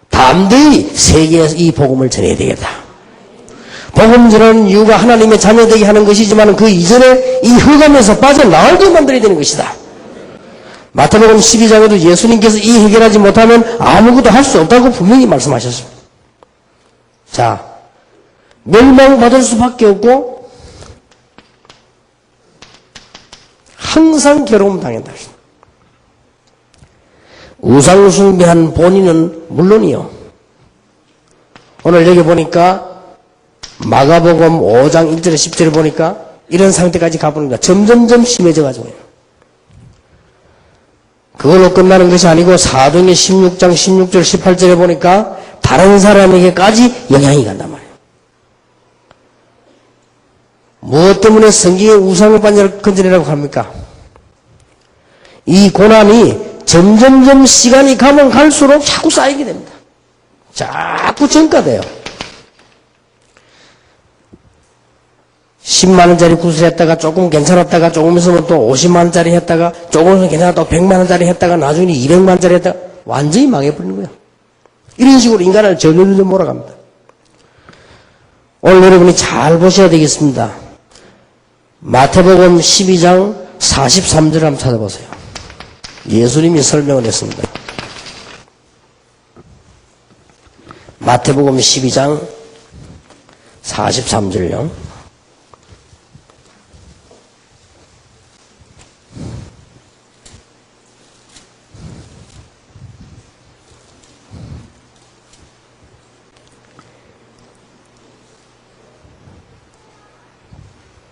Speaker 1: 담대히 세계에서 이 복음을 전해야 되겠다. 복음 전하는 이유가 하나님의 자녀되게 하는 것이지만 그 이전에 이 흑암에서 빠져나오게 만들어야 되는 것이다. 마태복음 12장에도 예수님께서 이 해결하지 못하면 아무것도 할 수 없다고 분명히 말씀하셨습니다. 자, 멸망받을 수밖에 없고 항상 괴로움 당한다. 우상숭배한 본인은 물론이요. 오늘 여기 보니까 마가복음 5장 1절에 10절에 보니까 이런 상태까지 가보니까 점점점 심해져가지고요. 그걸로 끝나는 것이 아니고 사도행전 16장 16절 18절에 보니까 다른 사람에게까지 영향이 간단 말이에요. 무엇 때문에 성경에 우상을 건져내라고 합니까? 이 고난이 점점점 시간이 가면 갈수록 자꾸 쌓이게 됩니다. 자꾸 증가돼요. 10만원짜리 구슬했다가 조금 괜찮았다가 조금 있으면 또 50만원짜리 했다가 조금 있으면 괜찮았다가 100만원짜리 했다가 나중에 200만원짜리 했다가 완전히 망해버리는 거예요. 이런 식으로 인간을 절절절 몰아갑니다. 오늘 여러분이 잘 보셔야 되겠습니다. 마태복음 12장 43절 한번 찾아보세요. 예수님이 설명을 했습니다. 마태복음 12장 43절요.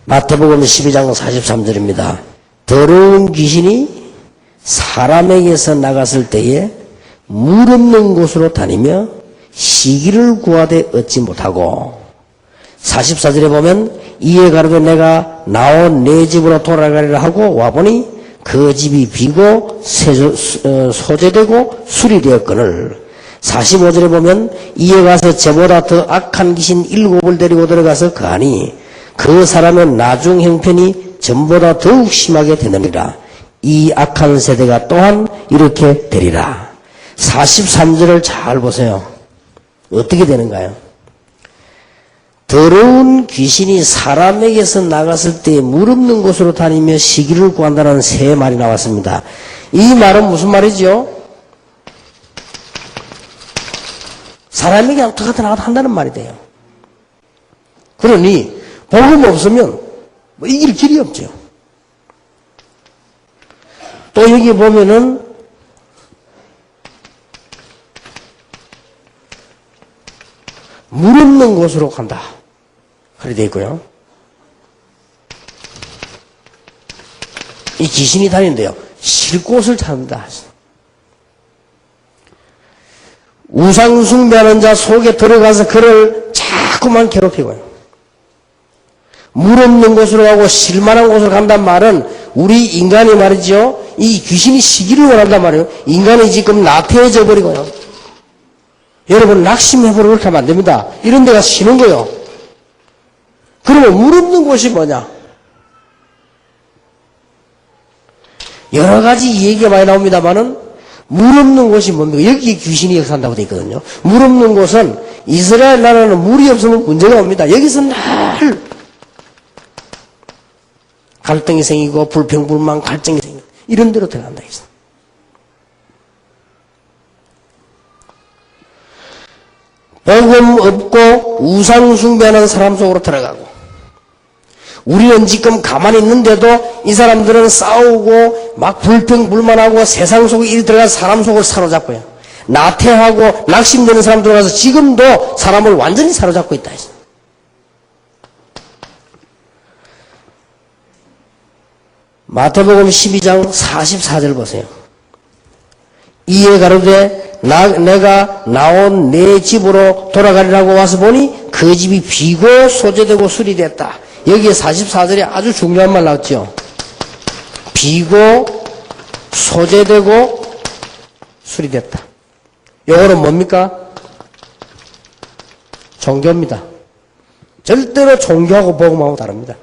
Speaker 1: 마태복음 12장 43절입니다. 더러운 귀신이 사람에게서 나갔을 때에 물 없는 곳으로 다니며 시기를 구하되 얻지 못하고 44절에 보면 이에 가로되 내가 나온 내 집으로 돌아가리라 하고 와보니 그 집이 비고 소재되고 수리되었거늘 45절에 보면 이에 가서 저보다 더 악한 귀신 7을 데리고 들어가서 거하니 그 사람의 나중 형편이 전보다 더욱 심하게 되느니라. 이 악한 세대가 또한 이렇게 되리라. 43절을 잘 보세요. 어떻게 되는가요? 더러운 귀신이 사람에게서 나갔을 때 물 없는 곳으로 다니며 시기를 구한다는 세 말이 나왔습니다. 이 말은 무슨 말이죠? 사람에게 어떻게 나가도 한다는 말이 돼요. 그러니 복음 없으면 뭐 이길 길이 없죠. 또 여기 보면은 물 없는 곳으로 간다. 그렇게 되어 있고요. 이 귀신이 다니는데요. 쉴 곳을 찾는다. 우상 숭배하는 자 속에 들어가서 그를 자꾸만 괴롭히고요. 물 없는 곳으로 가고 쉴만한 곳으로 간단 말은 우리 인간이 말이죠. 이 귀신이 시기를 원한단 말이에요. 인간이 지금 나태해져 버리고요. 여러분 낙심해버리고 그렇게 하면 안 됩니다. 이런 데가 쉬는 거요. 그러면 물 없는 곳이 뭐냐? 여러 가지 얘기가 많이 나옵니다만은 물 없는 곳이 뭡니까? 여기 귀신이 역사한다고 되어 있거든요. 물 없는 곳은 이스라엘 나라는 물이 없으면 문제가 옵니다. 여기서 늘 갈등이 생기고 불평불만 갈등이 생기고 이런 데로 들어간다 했어. 복음 없고 우상 숭배하는 사람 속으로 들어가고 우리는 지금 가만히 있는데도 이 사람들은 싸우고 막 불평불만하고 세상 속에 일 들어가서 사람 속을 사로잡고요. 나태하고 낙심되는 사람 들어가서 지금도 사람을 완전히 사로잡고 있다 했어. 마태복음 12장 44절 보세요. 이에 가로되 내가 나온 내 집으로 돌아가리라고 와서 보니 그 집이 비고 소재되고 수리됐다. 여기에 44절에 아주 중요한 말 나왔죠. 비고 소재되고 수리됐다. 요거는 뭡니까? 종교입니다. 절대로 종교하고 복음하고 다릅니다.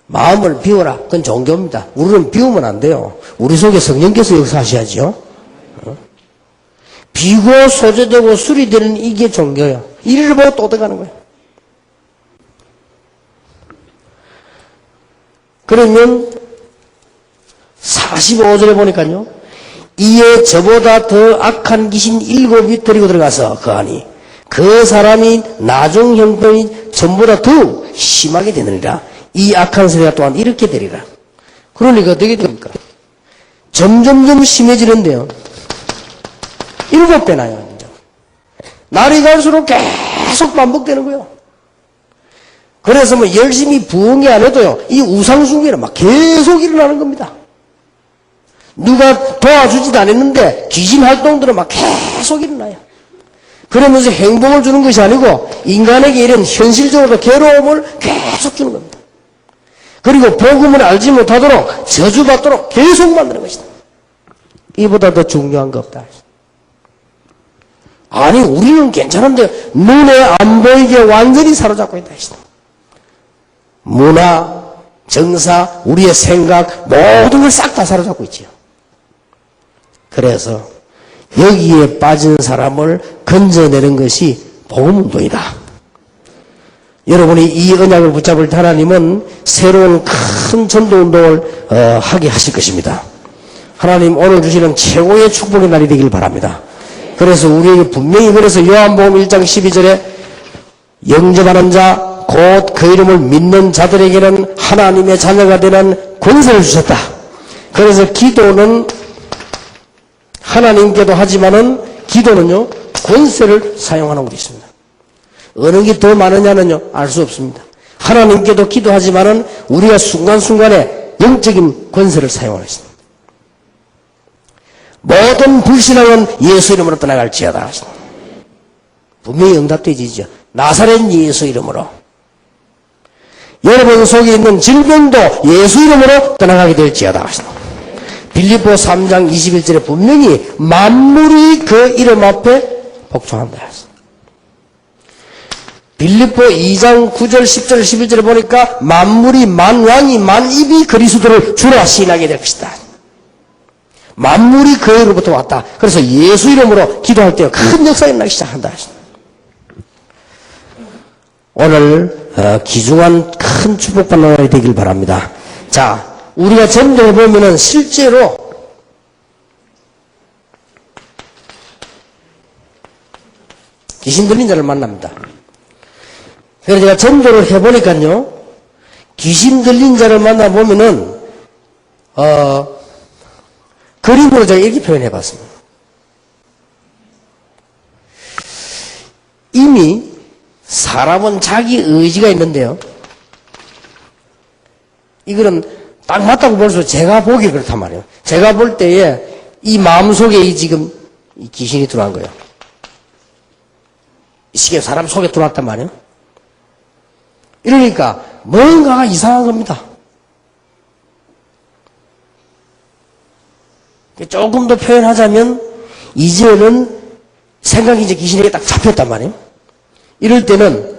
Speaker 1: 마음을 비워라. 그건 종교입니다. 우리는 비우면 안 돼요. 우리 속에 성령께서 역사하셔야죠. 비고 소재되고 수리되는 이게 종교예요. 이를 보고 또 들어가는 거예요. 그러면 45절에 보니까요. 이에 저보다 더 악한 귀신 7이 데리고 들어가서 거하니 그 사람이 나중 형편이 전보다 더욱 심하게 되느니라. 이 악한 세대가 또한 이렇게 되리라. 그러니까 어떻게 됩니까? 점점점 심해지는데요. 7배나요. 날이 갈수록 계속 반복되는 거예요. 그래서 뭐 열심히 부흥이 안 해도요. 이 우상숭배는 막 계속 일어나는 겁니다. 누가 도와주지도 않았는데 귀신 활동들은 막 계속 일어나요. 그러면서 행복을 주는 것이 아니고 인간에게 이런 현실적으로 괴로움을 계속 주는 겁니다. 그리고 복음을 알지 못하도록 저주받도록 계속 만드는 것이다. 이보다 더 중요한 거 없다. 아니 우리는 괜찮은데 눈에 안 보이게 완전히 사로잡고 있다. 문화, 정사, 우리의 생각 모든 걸 싹 다 사로잡고 있지요. 그래서 여기에 빠진 사람을 건져내는 것이 복음운동이다. 여러분이 이 언약을 붙잡을 때 하나님은 새로운 큰 전도운동을 하게 하실 것입니다. 하나님 오늘 주시는 최고의 축복의 날이 되길 바랍니다. 그래서 우리에게 분명히 그래서 요한복음 1장 12절에 영접하는 자 곧 그 이름을 믿는 자들에게는 하나님의 자녀가 되는 권세를 주셨다. 그래서 기도는 하나님께도 하지만은 기도는요 권세를 사용하는 것이 있습니다. 어느 게 더 많으냐는요 알 수 없습니다. 하나님께도 기도하지만은 우리가 순간순간에 영적인 권세를 사용하고 있습니다. 모든 불신앙은 예수 이름으로 떠나갈지어다. 분명히 응답되지죠. 나사렛 예수 이름으로. 여러분 속에 있는 질병도 예수 이름으로 떠나가게 될지어다. 빌립보 3장 21절에 분명히 만물이 그 이름 앞에 복종한다. 빌립보 2장 9절 10절 11절에 보니까 만물이 만왕이 만입이 그리스도를 주라 시인하게 될 것이다. 만물이 그에로부터 왔다. 그래서 예수 이름으로 기도할 때 큰 역사가 일어나기 시작한다. 오늘 귀중한 큰 축복받는 날이 되길 바랍니다. 자, 우리가 전도해 보면은 실제로 귀신 들린 자를 만납니다. 그래서 제가 전도를 해보니까요, 귀신 들린 자를 만나보면은 그림으로 제가 이렇게 표현해 봤습니다. 이미 사람은 자기 의지가 있는데요. 이거는 딱 맞다고 볼 수, 제가 보기 그렇단 말이에요. 제가 볼 때에 이 마음속에 지금 이 귀신이 들어간 거예요. 이게 사람 속에 들어왔단 말이에요. 이러니까 뭔가가 이상한 겁니다. 조금 더 표현하자면 이제는 생각이 이제 귀신에게 딱 잡혔단 말이에요. 이럴 때는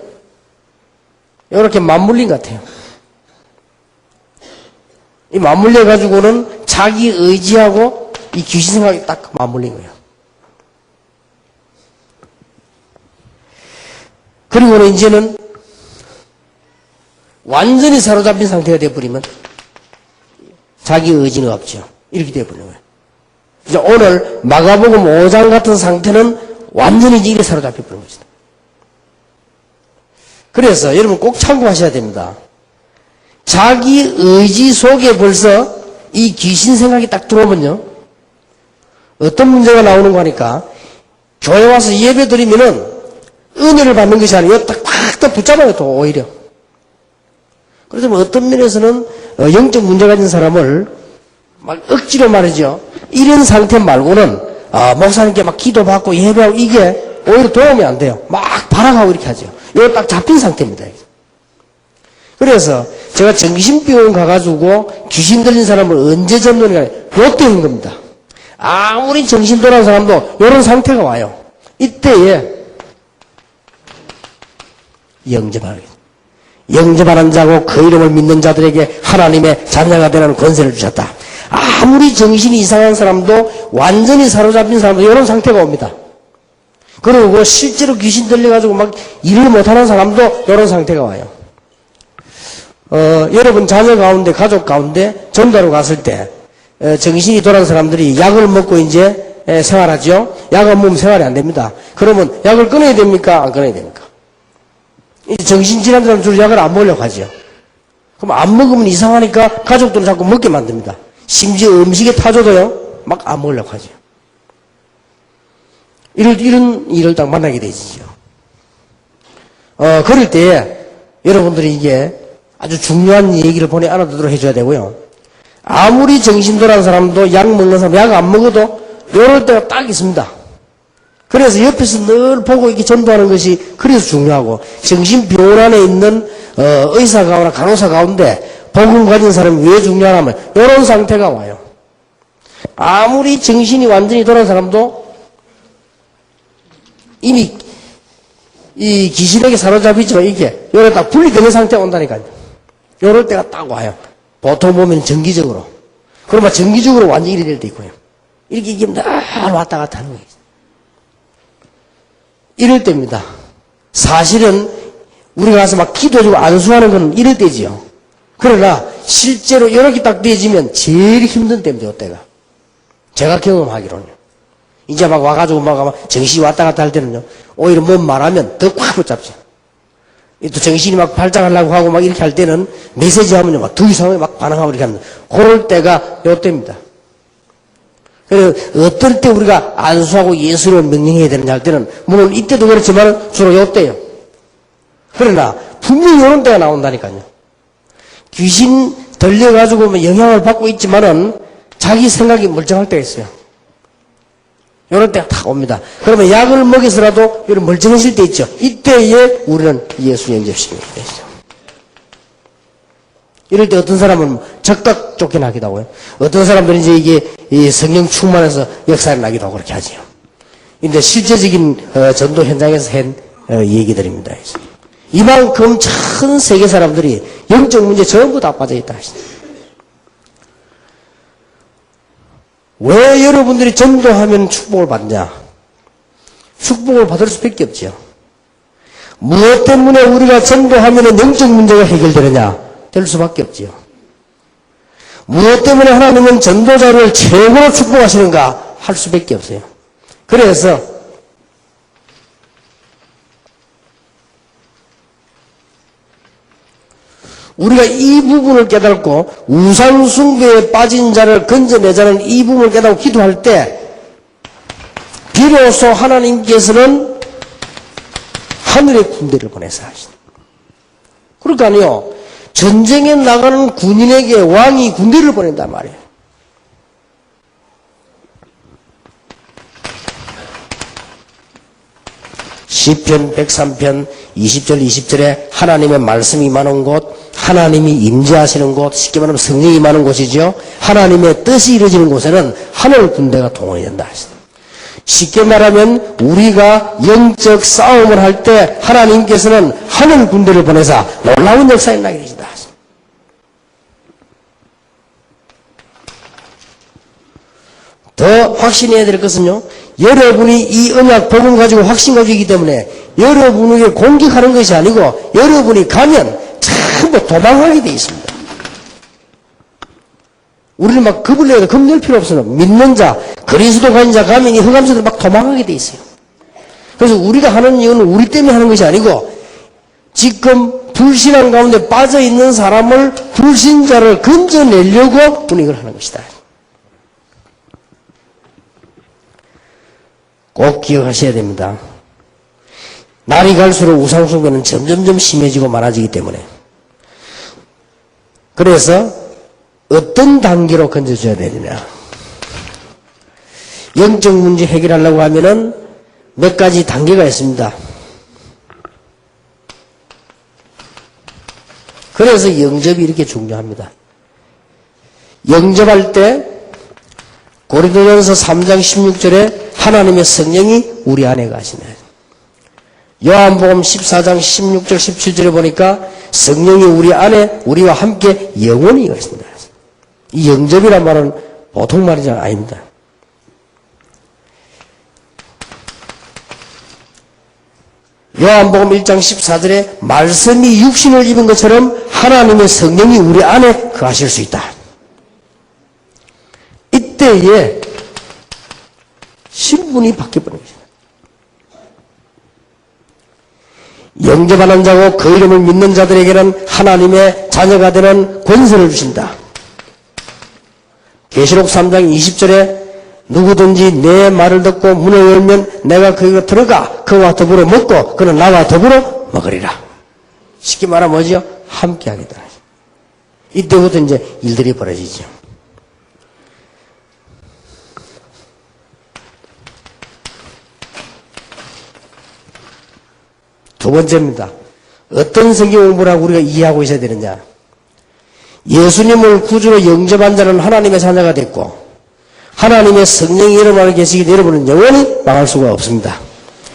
Speaker 1: 이렇게 맞물린 것 같아요. 이 맞물려 가지고는 자기 의지하고 이 귀신 생각이 딱 맞물린 거예요. 그리고는 이제는 완전히 사로잡힌 상태가 되어버리면 자기 의지는 없죠. 이렇게 되어버리는 거예요. 이제 오늘 마가복음 5장 같은 상태는 완전히 이게 사로잡혀버린 것이다. 그래서 여러분 꼭 참고하셔야 됩니다. 자기 의지 속에 벌써 이 귀신 생각이 딱 들어오면요. 어떤 문제가 나오는 거 하니까 교회 와서 예배 드리면은 은혜를 받는 것이 아니에요. 딱 붙잡아요, 또 오히려. 그래서 어떤 면에서는 영적 문제가 있는 사람을 막 억지로 말이죠. 이런 상태 말고는 목사님께 막 기도받고 예배하고 이게 오히려 도움이 안 돼요. 막 발악하고 이렇게 하죠. 이거 딱 잡힌 상태입니다. 그래서 제가 정신병원 가가지고 귀신 들린 사람을 언제 전도하냐 욕되는 겁니다. 아무리 정신 돌아온 사람도 이런 상태가 와요. 이때에 영접하는 자고 그 이름을 믿는 자들에게 하나님의 자녀가 되라는 권세를 주셨다. 아무리 정신이 이상한 사람도 완전히 사로잡힌 사람도 이런 상태가 옵니다. 그리고 실제로 귀신 들려가지고 막 일을 못하는 사람도 이런 상태가 와요. 여러분 자녀 가운데 가족 가운데 전도하러 갔을 때 정신이 돌아온 사람들이 약을 먹고 이제 생활하죠. 약 안 먹으면 생활이 안 됩니다. 그러면 약을 끊어야 됩니까? 안 끊어야 됩니까? 정신질환 사람 주로 약을 안 먹으려고 하죠. 그럼 안 먹으면 이상하니까 가족들은 자꾸 먹게 만듭니다. 심지어 음식에 타줘도요, 막 안 먹으려고 하죠. 이런 일을 딱 만나게 되지요. 그럴 때에 여러분들이 이게 아주 중요한 얘기를 보내 알아두도록 해줘야 되고요. 아무리 정신 돌아온 사람도 약 먹는 사람, 약 안 먹어도 이럴 때가 딱 있습니다. 그래서 옆에서 늘 보고 이렇게 전도하는 것이 그래서 중요하고, 정신병원 안에 있는 의사 가거나 간호사 가운데 복음 가진 사람이 왜 중요하냐면 이런 상태가 와요. 아무리 정신이 완전히 돌아온 사람도 이미 이 귀신에게 사로잡히지만 이게 요래 딱 분리되는 상태가 온다니까요. 요럴 때가 딱 와요. 보통 보면 정기적으로. 그러면 정기적으로 완전히 이래 될 때 있고요. 이렇게 이게 늘 왔다 갔다 하는 거예요. 이럴 때입니다. 사실은 우리가 가서 막 기도해주고 안수하는 건 이럴 때지요. 그러나 실제로 이렇게 딱 되어지면 제일 힘든 때입니다. 이때가. 제가 경험하기로는요. 이제 막 와가지고 막 정신이 왔다 갔다 할 때는요, 오히려 뭐 말하면 더 꽉 붙잡죠. 또 정신이 막 발작하려고 하고 막 이렇게 할 때는 메시지 하면요, 막 더 이상하게 막 반응하고 이렇게 합니다. 그럴 때가 요때입니다. 그래서 어떨 때 우리가 안수하고 예수를 명령해야 되느냐 할 때는, 물론 이때도 그렇지만 주로 요때요. 그러나 분명히 이런 때가 나온다니까요. 귀신 들려가지고 영향을 받고 있지만은 자기 생각이 멀쩡할 때가 있어요. 이런 때가 딱 옵니다. 그러면 약을 먹여서라도 이런 멀쩡해질 때 있죠. 이때에 우리는 예수 영접시키는 거죠. 이럴 때 어떤 사람은 적극 쫓겨나기도 하고요. 어떤 사람들은 이제 이게 이 성령 충만해서 역사를 나기도 하고 그렇게 하죠. 근데 실제적인 전도 현장에서 한 얘기들입니다. 이만큼 전 세계 사람들이 영적 문제 전부 다 빠져있다 하시죠. 왜 여러분들이 전도하면 축복을 받냐? 축복을 받을 수밖에 없죠. 무엇 때문에 우리가 전도하면 영적 문제가 해결되느냐? 될 수밖에 없지요. 무엇 때문에 하나님은 전도자를 최고로 축복하시는가? 할 수밖에 없어요. 그래서 우리가 이 부분을 깨닫고 우상숭배에 빠진 자를 건져내자는 이 부분을 깨닫고 기도할 때 비로소 하나님께서는 하늘의 군대를 보내서 하신다. 그러니까요, 전쟁에 나가는 군인에게 왕이 군대를 보낸단 말이에요. 시편 103편 20절 20절에 하나님의 말씀이 임하는 곳, 하나님이 임재하시는 곳, 쉽게 말하면 성령이 임하는 곳이죠. 하나님의 뜻이 이루어지는 곳에는 하늘 군대가 동원이 된다 하시다. 쉽게 말하면 우리가 영적 싸움을 할 때 하나님께서는 하늘 군대를 보내사 놀라운 역사에 나게 되신다 하시다. 더 확신해야 될 것은요, 여러분이 이 언약 복음 가지고 확신 가지고 있기 때문에 여러분에게 공격하는 것이 아니고 여러분이 가면 전부 도망하게 되어 있습니다. 우리는 막 겁을 내도 겁낼 필요 없어요. 믿는 자, 그리스도가인 자 가면 이 흑암자들 막 도망하게 되어 있어요. 그래서 우리가 하는 이유는 우리 때문에 하는 것이 아니고 지금 불신앙 가운데 빠져있는 사람을, 불신자를 건져내려고 우리가 이걸 하는 것이다. 꼭 기억하셔야 됩니다. 날이 갈수록 우상숭배는 점점점 심해지고 많아지기 때문에. 그래서 어떤 단계로 건져줘야 되느냐. 영적 문제 해결하려고 하면은 몇 가지 단계가 있습니다. 그래서 영접이 이렇게 중요합니다. 영접할 때 고린도전서 3장 16절에 하나님의 성령이 우리 안에 가시네. 요한복음 14장 16절 17절에 보니까 성령이 우리 안에 우리와 함께 영원히 가신다. 이 영접이란 말은 보통 말이 아닙니다. 요한복음 1장 14절에 말씀이 육신을 입은 것처럼 하나님의 성령이 우리 안에 거하실 수 있다. 이때에 신분이 바뀌어버린 것입니다. 영접하는 자고 그 이름을 믿는 자들에게는 하나님의 자녀가 되는 권세를 주신다. 계시록 3장 20절에 누구든지 내 말을 듣고 문을 열면 내가 그가 들어가 그와 더불어 먹고 그는 나와 더불어 먹으리라. 쉽게 말하면 뭐죠? 함께 하겠다. 이때부터 이제 일들이 벌어지죠. 두 번째입니다. 어떤 성경 공부를 하고 우리가 이해하고 있어야 되느냐. 예수님을 구주로 영접한 자는 하나님의 자녀가 됐고 하나님의 성령이 여러분 안에 계시기 여러분은 영원히 망할 수가 없습니다.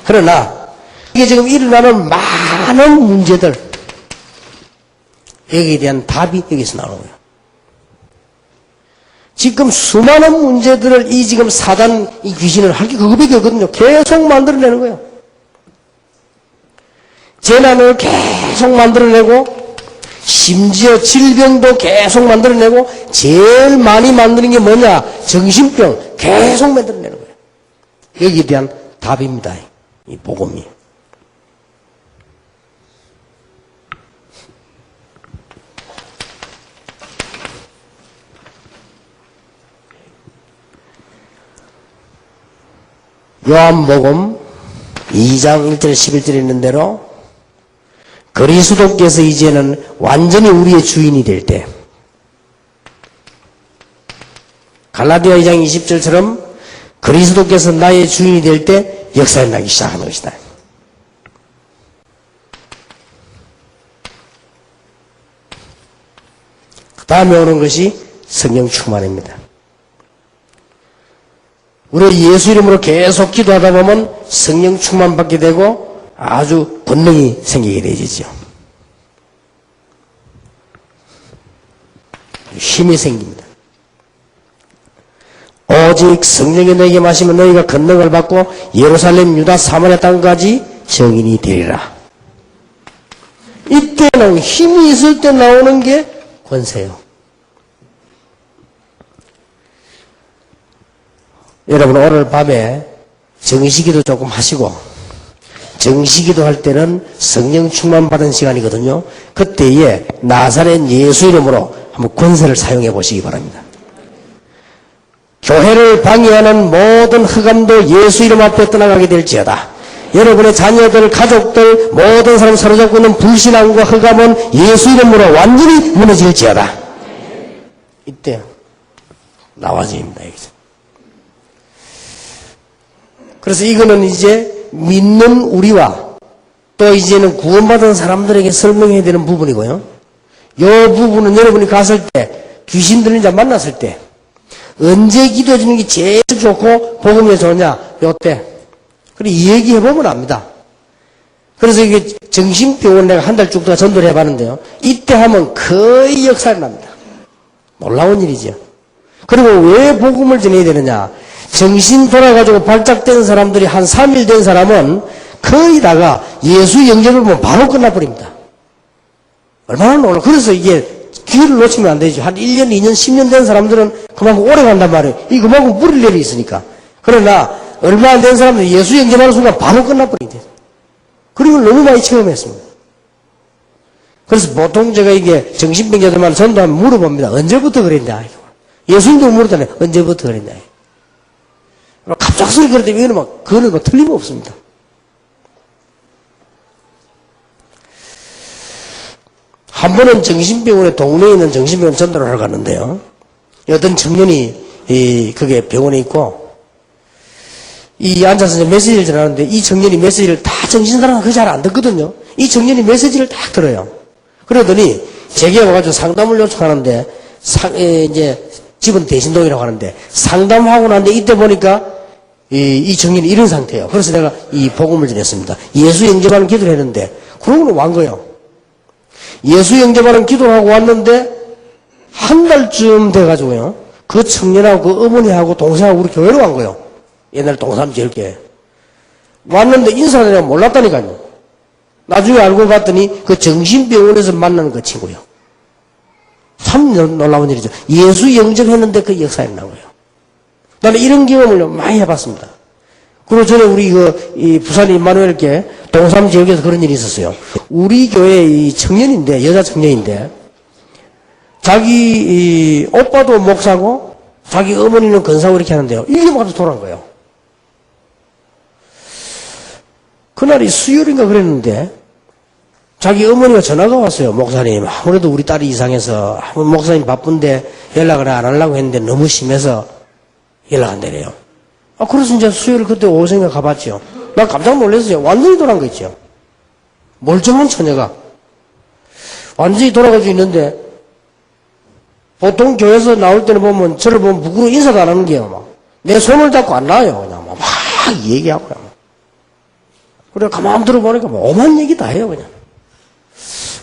Speaker 1: 그러나 이게 지금 일어나는 많은 문제들 여기에 대한 답이 여기서 나오는 거예요. 지금 수많은 문제들을 이 지금 사단 이 귀신을 할 게 그거밖에 없거든요. 계속 만들어내는 거예요. 재난을 계속 만들어내고 심지어 질병도 계속 만들어내고 제일 많이 만드는 게 뭐냐? 정신병 계속 만들어내는 거예요. 여기에 대한 답입니다. 이 복음이. 요한복음 2장 1절 11절에 있는 대로 그리스도께서 이제는 완전히 우리의 주인이 될 때, 갈라디아 2장 20절처럼 그리스도께서 나의 주인이 될 때 역사에 나기 시작하는 것이다. 그 다음에 오는 것이 성령 충만입니다. 우리 예수 이름으로 계속 기도하다 보면 성령 충만 받게 되고 아주 권능이 생기게 되죠. 힘이 생깁니다. 오직 성령이 너에게 마시면 너희가 권능을 받고 예루살렘, 유다, 사마리아 땅까지 증인이 되리라. 이때는 힘이 있을 때 나오는 게 권세예요. 여러분 오늘 밤에 정시기도 조금 하시고, 정시기도 할 때는 성령 충만 받은 시간이거든요. 그때에 나사렛 예수 이름으로 한번 권세를 사용해 보시기 바랍니다. 교회를 방해하는 모든 흑암도 예수 이름 앞에 떠나가게 될지어다. 여러분의 자녀들, 가족들, 모든 사람 사로잡고 있는 불신앙과 흑암은 예수 이름으로 완전히 무너질지어다. 이때 나와집니다. 여기서. 그래서 이거는 이제 믿는 우리와 또 이제는 구원받은 사람들에게 설명해야 되는 부분이고요. 이 부분은 여러분이 갔을 때, 귀신 들린 자 만났을 때, 언제 기도해 주는 게 제일 좋고 복음이 좋냐? 요때. 그래 이 얘기 해보면 압니다. 그래서 이게 정신병원 내가 한 달 쭉 전도를 해봤는데요. 이때 하면 거의 역사가 납니다. 놀라운 일이죠. 그리고 왜 복음을 전해야 되느냐? 정신 돌아가지고 발작된 사람들이 한 3일 된 사람은 거의 다가 예수 영접을 보면 바로 끝나버립니다. 얼마나 놀라. 그래서 이게 기회를 놓치면 안 되죠. 한 1년, 2년, 10년 된 사람들은 그만큼 오래 간단 말이에요. 이 그만큼 뿌릴 일이 있으니까. 그러나 얼마 안 된 사람들은 예수 영접하는 순간 바로 끝나버립니다. 그리고 너무 많이 체험했습니다. 그래서 보통 제가 이게 정신병자들만 전도하면 물어봅니다. 언제부터 그랬냐? 예수님도 물었잖아요. 언제부터 그랬냐? 갑작스럽게 그랬더니 이거는 막, 그거는 뭐 틀림없습니다. 한 번은 정신병원에 동네에 있는 정신병원 전도를 하러 갔는데요. 어떤 청년이, 그게 병원에 있고, 앉아서 메시지를 전하는데, 이 청년이 메시지를 다 정신사람은 그 잘 안 듣거든요. 이 청년이 메시지를 딱 들어요. 그러더니, 제게 와가지고 상담을 요청하는데, 이제, 집은 대신동이라고 하는데, 상담하고 나는데, 이때 보니까, 이 청년이 이런 상태예요. 그래서 내가 이 복음을 전했습니다. 예수 영접하는 기도를 했는데, 그러고는 완 거예요. 예수 영접하는 기도를 하고 왔는데, 한 달쯤 돼가지고요, 그 청년하고 그 어머니하고 동생하고 우리 교회로 간 거예요. 옛날 동삼 지을게. 왔는데 인사를 내가 몰랐다니까요. 나중에 알고 봤더니 그 정신병원에서 만나는 그 친구예요. 참 놀라운 일이죠. 예수 영접했는데 그 역사에 나와요. 나는 이런 경험을 많이 해봤습니다. 그리고 전에 우리 이 부산 임마누엘께 동삼 지역에서 그런 일이 있었어요. 우리 교회 이 청년인데, 여자 청년인데, 자기 오빠도 목사고, 자기 어머니는 건사고 이렇게 하는데요. 이게 먼저 돌아간 거예요. 그날이 수요일인가 그랬는데, 자기 어머니가 전화가 왔어요. 목사님, 아무래도 우리 딸이 이상해서, 목사님 바쁜데 연락을 안 하려고 했는데 너무 심해서 연락 안 되네요. 그래서 이제 수요일 그때 오후생에 가봤죠. 나 깜짝 놀랐어요. 완전히 돌아간 거 있죠. 멀쩡한 처녀가. 완전히 돌아가지고 있는데, 보통 교회에서 나올 때는 보면, 저를 보면 부끄러워 인사도 안 하는 게요, 막. 내 손을 잡고 안 나와요. 그냥 막 얘기하고, 그냥. 그래, 가만 들어보니까 뭐, 오만 얘기 다 해요, 그냥.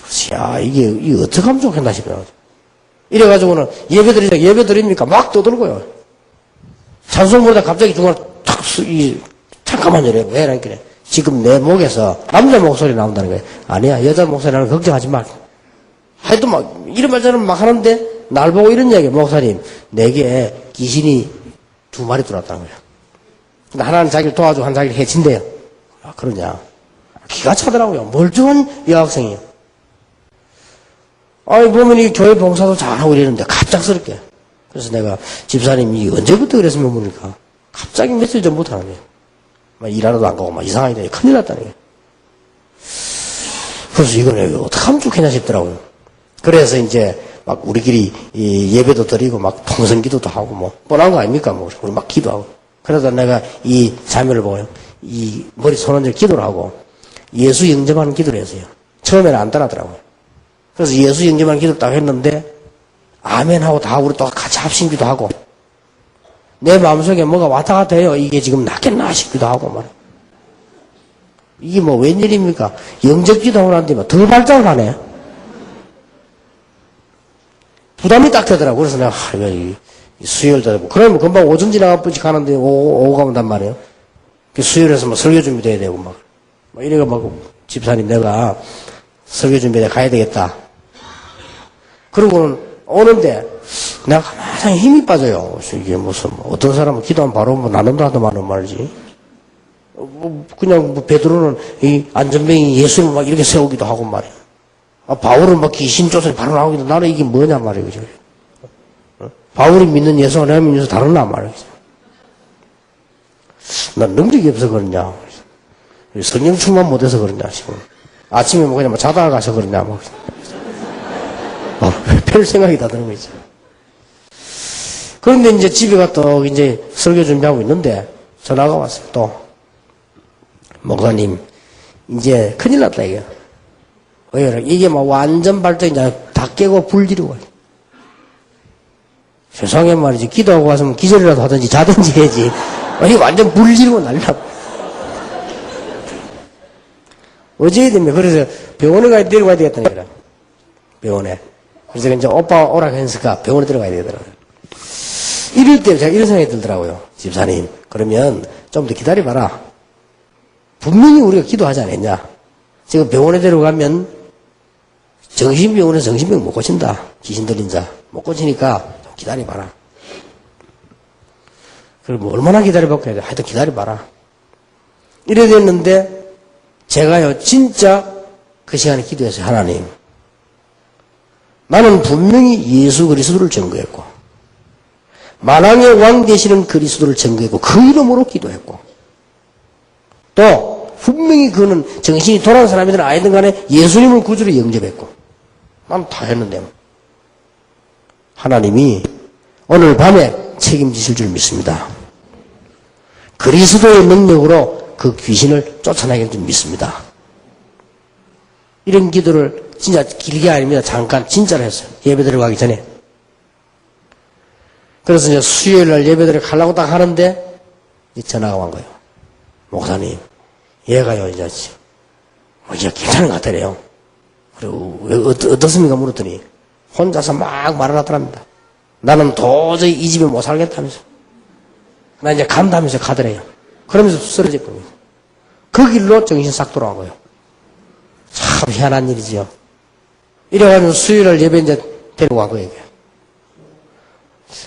Speaker 1: 그래서, 야, 이게 어떻게 하면 좋겠나 싶어요. 이래가지고는 예배 드립니까? 막 떠들고요. 찬송 부르다 갑자기 중간에 탁, 잠깐만요, 이래. 왜? 이러니까 지금 내 목에서 남자 목소리 나온다는 거예요. 아니야, 여자 목소리 나는 걱정하지 마. 하여튼 막, 이런 말처럼 막 하는데, 날 보고 이런 이야기, 목사님, 내게 귀신이 2마리 들어왔다는 거예요. 근데 하나는 자기를 도와주고 한 자기를 해친대요. 아, 그러냐. 기가 차더라고요. 멀쩡한 여학생이요. 아니, 보면 이 교회 봉사도 잘하고 이러는데 갑작스럽게. 그래서 내가 집사님이 언제부터 그랬으면 모르니까 갑자기 며칠 전부터 하는 거예요. 막 일하러도 안 가고 막 이상하게 되니 큰일 났다는 거예요. 그래서 이걸 내가 어떻게 하면 좋겠냐 싶더라고요. 그래서 이제 막 우리끼리 예배도 드리고 막 통성기도도 하고 뭐 뻔한 거 아닙니까? 뭐 우리 막 기도하고. 그러다 내가 이 자매를 보고요. 이 머리 손얹어 기도를 하고 예수 영접하는 기도를 했어요. 처음에는 안 따라하더라고요. 그래서 예수 영접하는 기도를 딱 했는데 아멘 하고 다 우리 또 같이 합심기도 하고 내 마음속에 뭐가 왔다 갔다 해요. 이게 지금 낫겠나 싶기도 하고 말이에요. 이게 뭐 웬일입니까? 영접기도 하고 난데 더 발작을 하네. 부담이 딱 되더라고. 그래서 내가, 수요일도 되고. 그러면 금방 오전 지나가듯이 가는데 오고 가면 말이에요. 수요일에서 뭐 설교 준비돼야 되고 막 이래가 막 집사님 내가 설교 준비돼 가야 되겠다. 그러고는 오는데 내가 가만히 힘이 빠져요. 이게 무슨, 어떤 사람은 기도하면 바로 뭐 나눔도 하더만은 말이지. 그냥 뭐 베드로는 이 안전뱅이 예수를 막 이렇게 세우기도 하고 말이야. 아, 바울은 막 귀신 쫓아 바로 나오기도 나는 이게 뭐냐 말이야. 그죠? 바울이 믿는 예수와 내가 믿는 예수 다르나 말이야. 난 능력이 없어 그러냐. 성령 충만 못해서 그러냐 싶어. 아침에 뭐 그냥 뭐 자다가 가서 그러냐 뭐. 별 생각이 다 드는 거지. 그런데 이제 집에 가서 이제 설교 준비하고 있는데 전화가 왔어요. 또 목사님 이제 큰일 났다 이게. 왜 이게 막 완전 발전이 다 깨고 불 지르고. 세상에 말이지 기도하고 왔으면 기절이라도 하든지 자든지 해야지. 아니 완전 불 지르고 난리 났고. 어제에 되면 그래서 병원에 가야 데리고 가야 되겠다는 거라. 병원에. 그래서 이제 오빠 오라고 했으니까 병원에 들어가야 되더라고요. 이럴 때 제가 이런 생각이 들더라고요. 집사님, 그러면 좀 더 기다려봐라. 분명히 우리가 기도하지 않았냐. 지금 병원에 데려가면 정신병원에 정신병 못 고친다. 귀신 들린 자. 못 고치니까 좀 기다려봐라. 그럼 뭐 얼마나 기다려볼까 해야 하여튼 기다려봐라. 이래 됐는데 제가요 진짜 그 시간에 기도했어요. 하나님. 나는 분명히 예수 그리스도를 증거했고 만왕의 왕 되시는 그리스도를 증거했고 그 이름으로 기도했고 또 분명히 그는 정신이 돌아온 사람이든 아니든 간에 예수님을 구주로 영접했고 난 다 했는데 하나님이 오늘 밤에 책임지실 줄 믿습니다. 그리스도의 능력으로 그 귀신을 쫓아내길 줄 믿습니다. 이런 기도를 진짜 길게 아닙니다. 잠깐 진짜로 했어요. 예배 들어가기 전에. 그래서 이제 수요일 날 예배 들어가려고 딱 하는데 전화가 온 거예요. 목사님, 얘가요 이제 괜찮은 것 같더래요. 그리고 왜 어떻습니까 물었더니 혼자서 막 말을 하더랍니다. 나는 도저히 이 집에 못 살겠다면서. 나 이제 간다면서 가더래요. 그러면서 쓰러졌거든요. 그 길로 정신 싹 돌아간 거예요. 참 희한한 일이지요. 이래가지고 수요일날 예배 이제 데리고 간 거예요.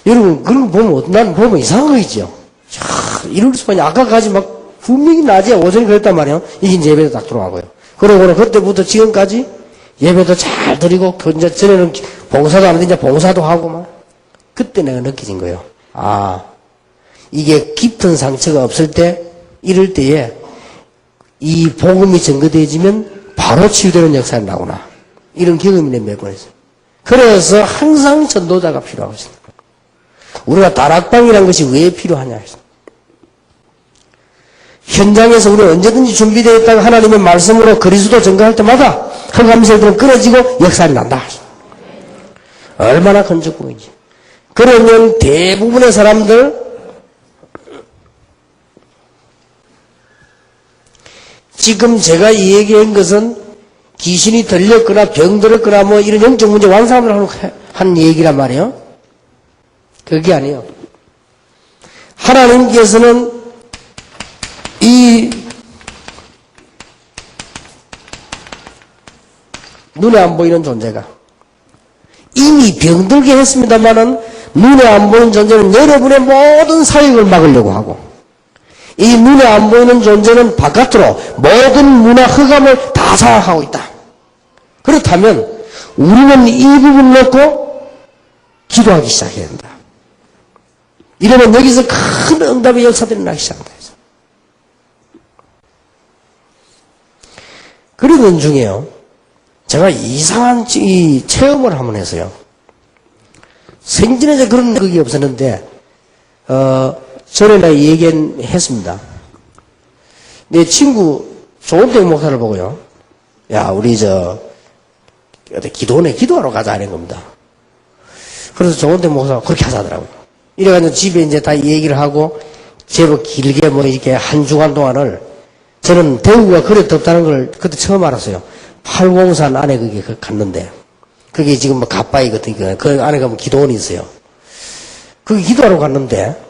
Speaker 1: 여러분, 그런 거 보면, 난 보면 이상한 거이지요. 참, 이럴 수만이 아까까지 막 분명히 낮에 오전에 그랬단 말이에요. 이게 이제 예배도 딱 들어간 거예요. 그러고는 그때부터 지금까지 예배도 잘 드리고, 이제 전에는 봉사도 하는데 이제 봉사도 하고 막. 그때 내가 느껴진 거예요. 아, 이게 깊은 상처가 없을 때, 이럴 때에 이 복음이 증거되어지면 바로 치유되는 역사가 나오나. 이런 경험이 내 몇 번 했어요. 그래서 항상 전도자가 필요하고 있습니다. 우리가 다락방이라는 것이 왜 필요하냐 해서. 현장에서 우리는 언제든지 준비되어 있다가 하나님의 말씀으로 그리스도 증거할 때마다 흑암세들은 끊어지고 역사가 난다. 얼마나 큰 축복인지. 그러면 대부분의 사람들 지금 제가 얘기한 것은 귀신이 들렸거나 병들었거나 뭐 이런 영적 문제 완사함을 한 얘기란 말이에요. 그게 아니에요. 하나님께서는 이 눈에 안 보이는 존재가 이미 병들게 했습니다마는 눈에 안 보이는 존재는 여러분의 모든 사역을 막으려고 하고 이 눈에 안 보이는 존재는 바깥으로 모든 문화 흑암을 다 장악하고 있다. 그렇다면 우리는 이 부분을 놓고 기도하기 시작해야 된다. 이러면 여기서 큰 응답의 역사들이 나기 시작한다. 그러던 중에요, 제가 이상한 이 체험을 한번 했어요. 생전에 그런 적이 없었는데, 전에 내가 얘기했습니다. 내 친구 조은택 목사를 보고요, 야, 우리 기도원에 기도하러 가자, 이런 겁니다. 그래서 조은택 목사가 그렇게 하자더라고요. 이래가지고 집에 이제 다 얘기를 하고, 제법 길게 뭐 이렇게 한 주간 동안을, 저는 대구가 그래 덥다는 걸 그때 처음 알았어요. 팔공산 안에 그게 갔는데, 그게 지금 뭐 갓바위 같은 거, 그 안에 가면 기도원이 있어요. 거기 기도하러 갔는데,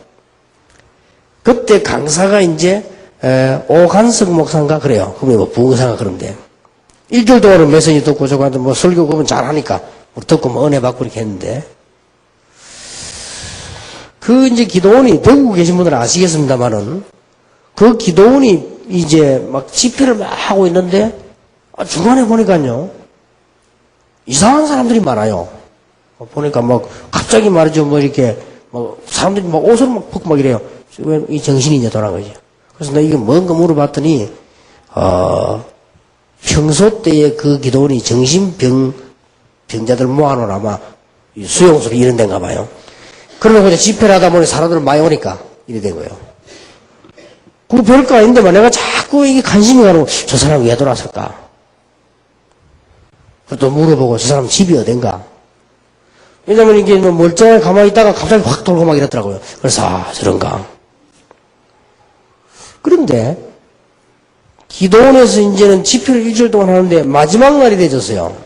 Speaker 1: 그때 강사가 이제, 오간석 목사인가 그래요. 그러면 뭐 부흥사가 그런데. 일주일 동안은 메시지 듣고 저거한테 뭐 설교 그러면 잘하니까, 듣고 뭐 은혜 받고 이렇게 했는데, 그 이제 기도원이, 대구 계신 분들은 아시겠습니다만은, 그 기도원이 이제 막 집회를 막 하고 있는데, 중간에 보니까요, 이상한 사람들이 많아요. 보니까 막 갑자기 말이죠, 뭐 이렇게, 뭐 사람들이 막 옷을 막 벗고 막 이래요. 왜 이 정신이 이제 돌아간 거지. 그래서 내가 이게 뭔가 물어봤더니, 평소 때의 그 기도원이 병자들 모아놓은 아마 수용소로 이런 데인가 봐요. 그러면 그냥 집회를 하다 보니 사람들 많이 오니까 이래 된 거예요. 그 별거 아닌데만 내가 자꾸 이게 관심이 가고 저 사람 왜 돌아왔을까? 또 물어보고 저 사람 집이 어딘가? 왜냐면 이게 뭐 멀쩡하게 가만히 있다가 갑자기 확 돌고 막 이랬더라고요. 그래서 저런가? 그런데 기도원에서 이제는 집회를 일주일 동안 하는데 마지막 날이 되졌어요.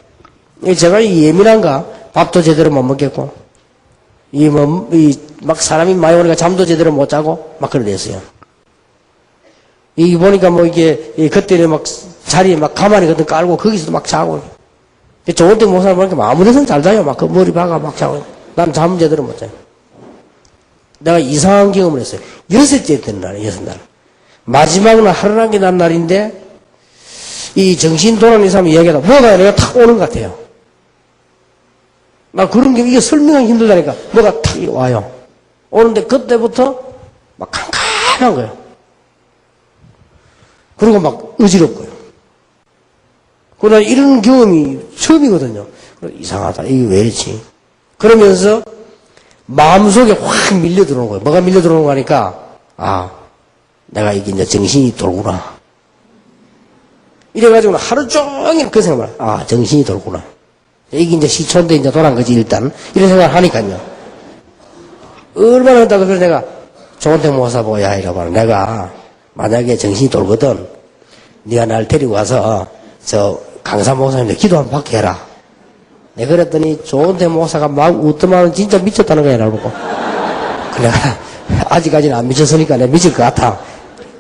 Speaker 1: 제가 예민한가? 밥도 제대로 못 먹겠고 막 사람이 많이 오니까 잠도 제대로 못 자고 막 그래 됐어요. 이 보니까 뭐 이게 그때는 막 자리에 막 가만히 그때 깔고 거기서도 막 자고. 조은택 목사를 보니까 아무 데서는 잘 자요. 막 그 머리 박아 막 자고. 난 잠 제대로 못 자요. 내가 이상한 경험을 했어요. 6째 되는 날이에요. 6날. 마지막 날 하루나기 난 날인데 이 정신 돌아오는 사람이 이야기하다 보다가 내가 탁 오는 것 같아요. 나 그런 게 이게 설명하기 힘들다니까 뭐가 탁 와요. 오는데 그때부터 막 캄캄한 거예요. 그리고 막 어지럽고요. 그러나 이런 경험이 처음이거든요. 이상하다. 이게 왜 이렇지? 그러면서 마음속에 확 밀려 들어오는 거예요. 뭐가 밀려 들어오는 거니까, 내가 이게 이제 정신이 돌구나. 이래가지고 하루 종일 그 생각을, 정신이 돌구나. 이게 이제 시초인데 이제 돌아간 거지, 일단. 이런 생각을 하니까요. 얼마나 했다가 그래서 내가 조은택 목사 보고, 이러고 내가 만약에 정신이 돌거든, 네가 날 데리고 와서 저 강사 목사님한테 기도 한번 받게 해라. 내가 그랬더니 조은택 목사가 막 웃더만 진짜 미쳤다는 거야, 나보고. 내가 아직까지는 안 미쳤으니까 내가 미칠 것 같아.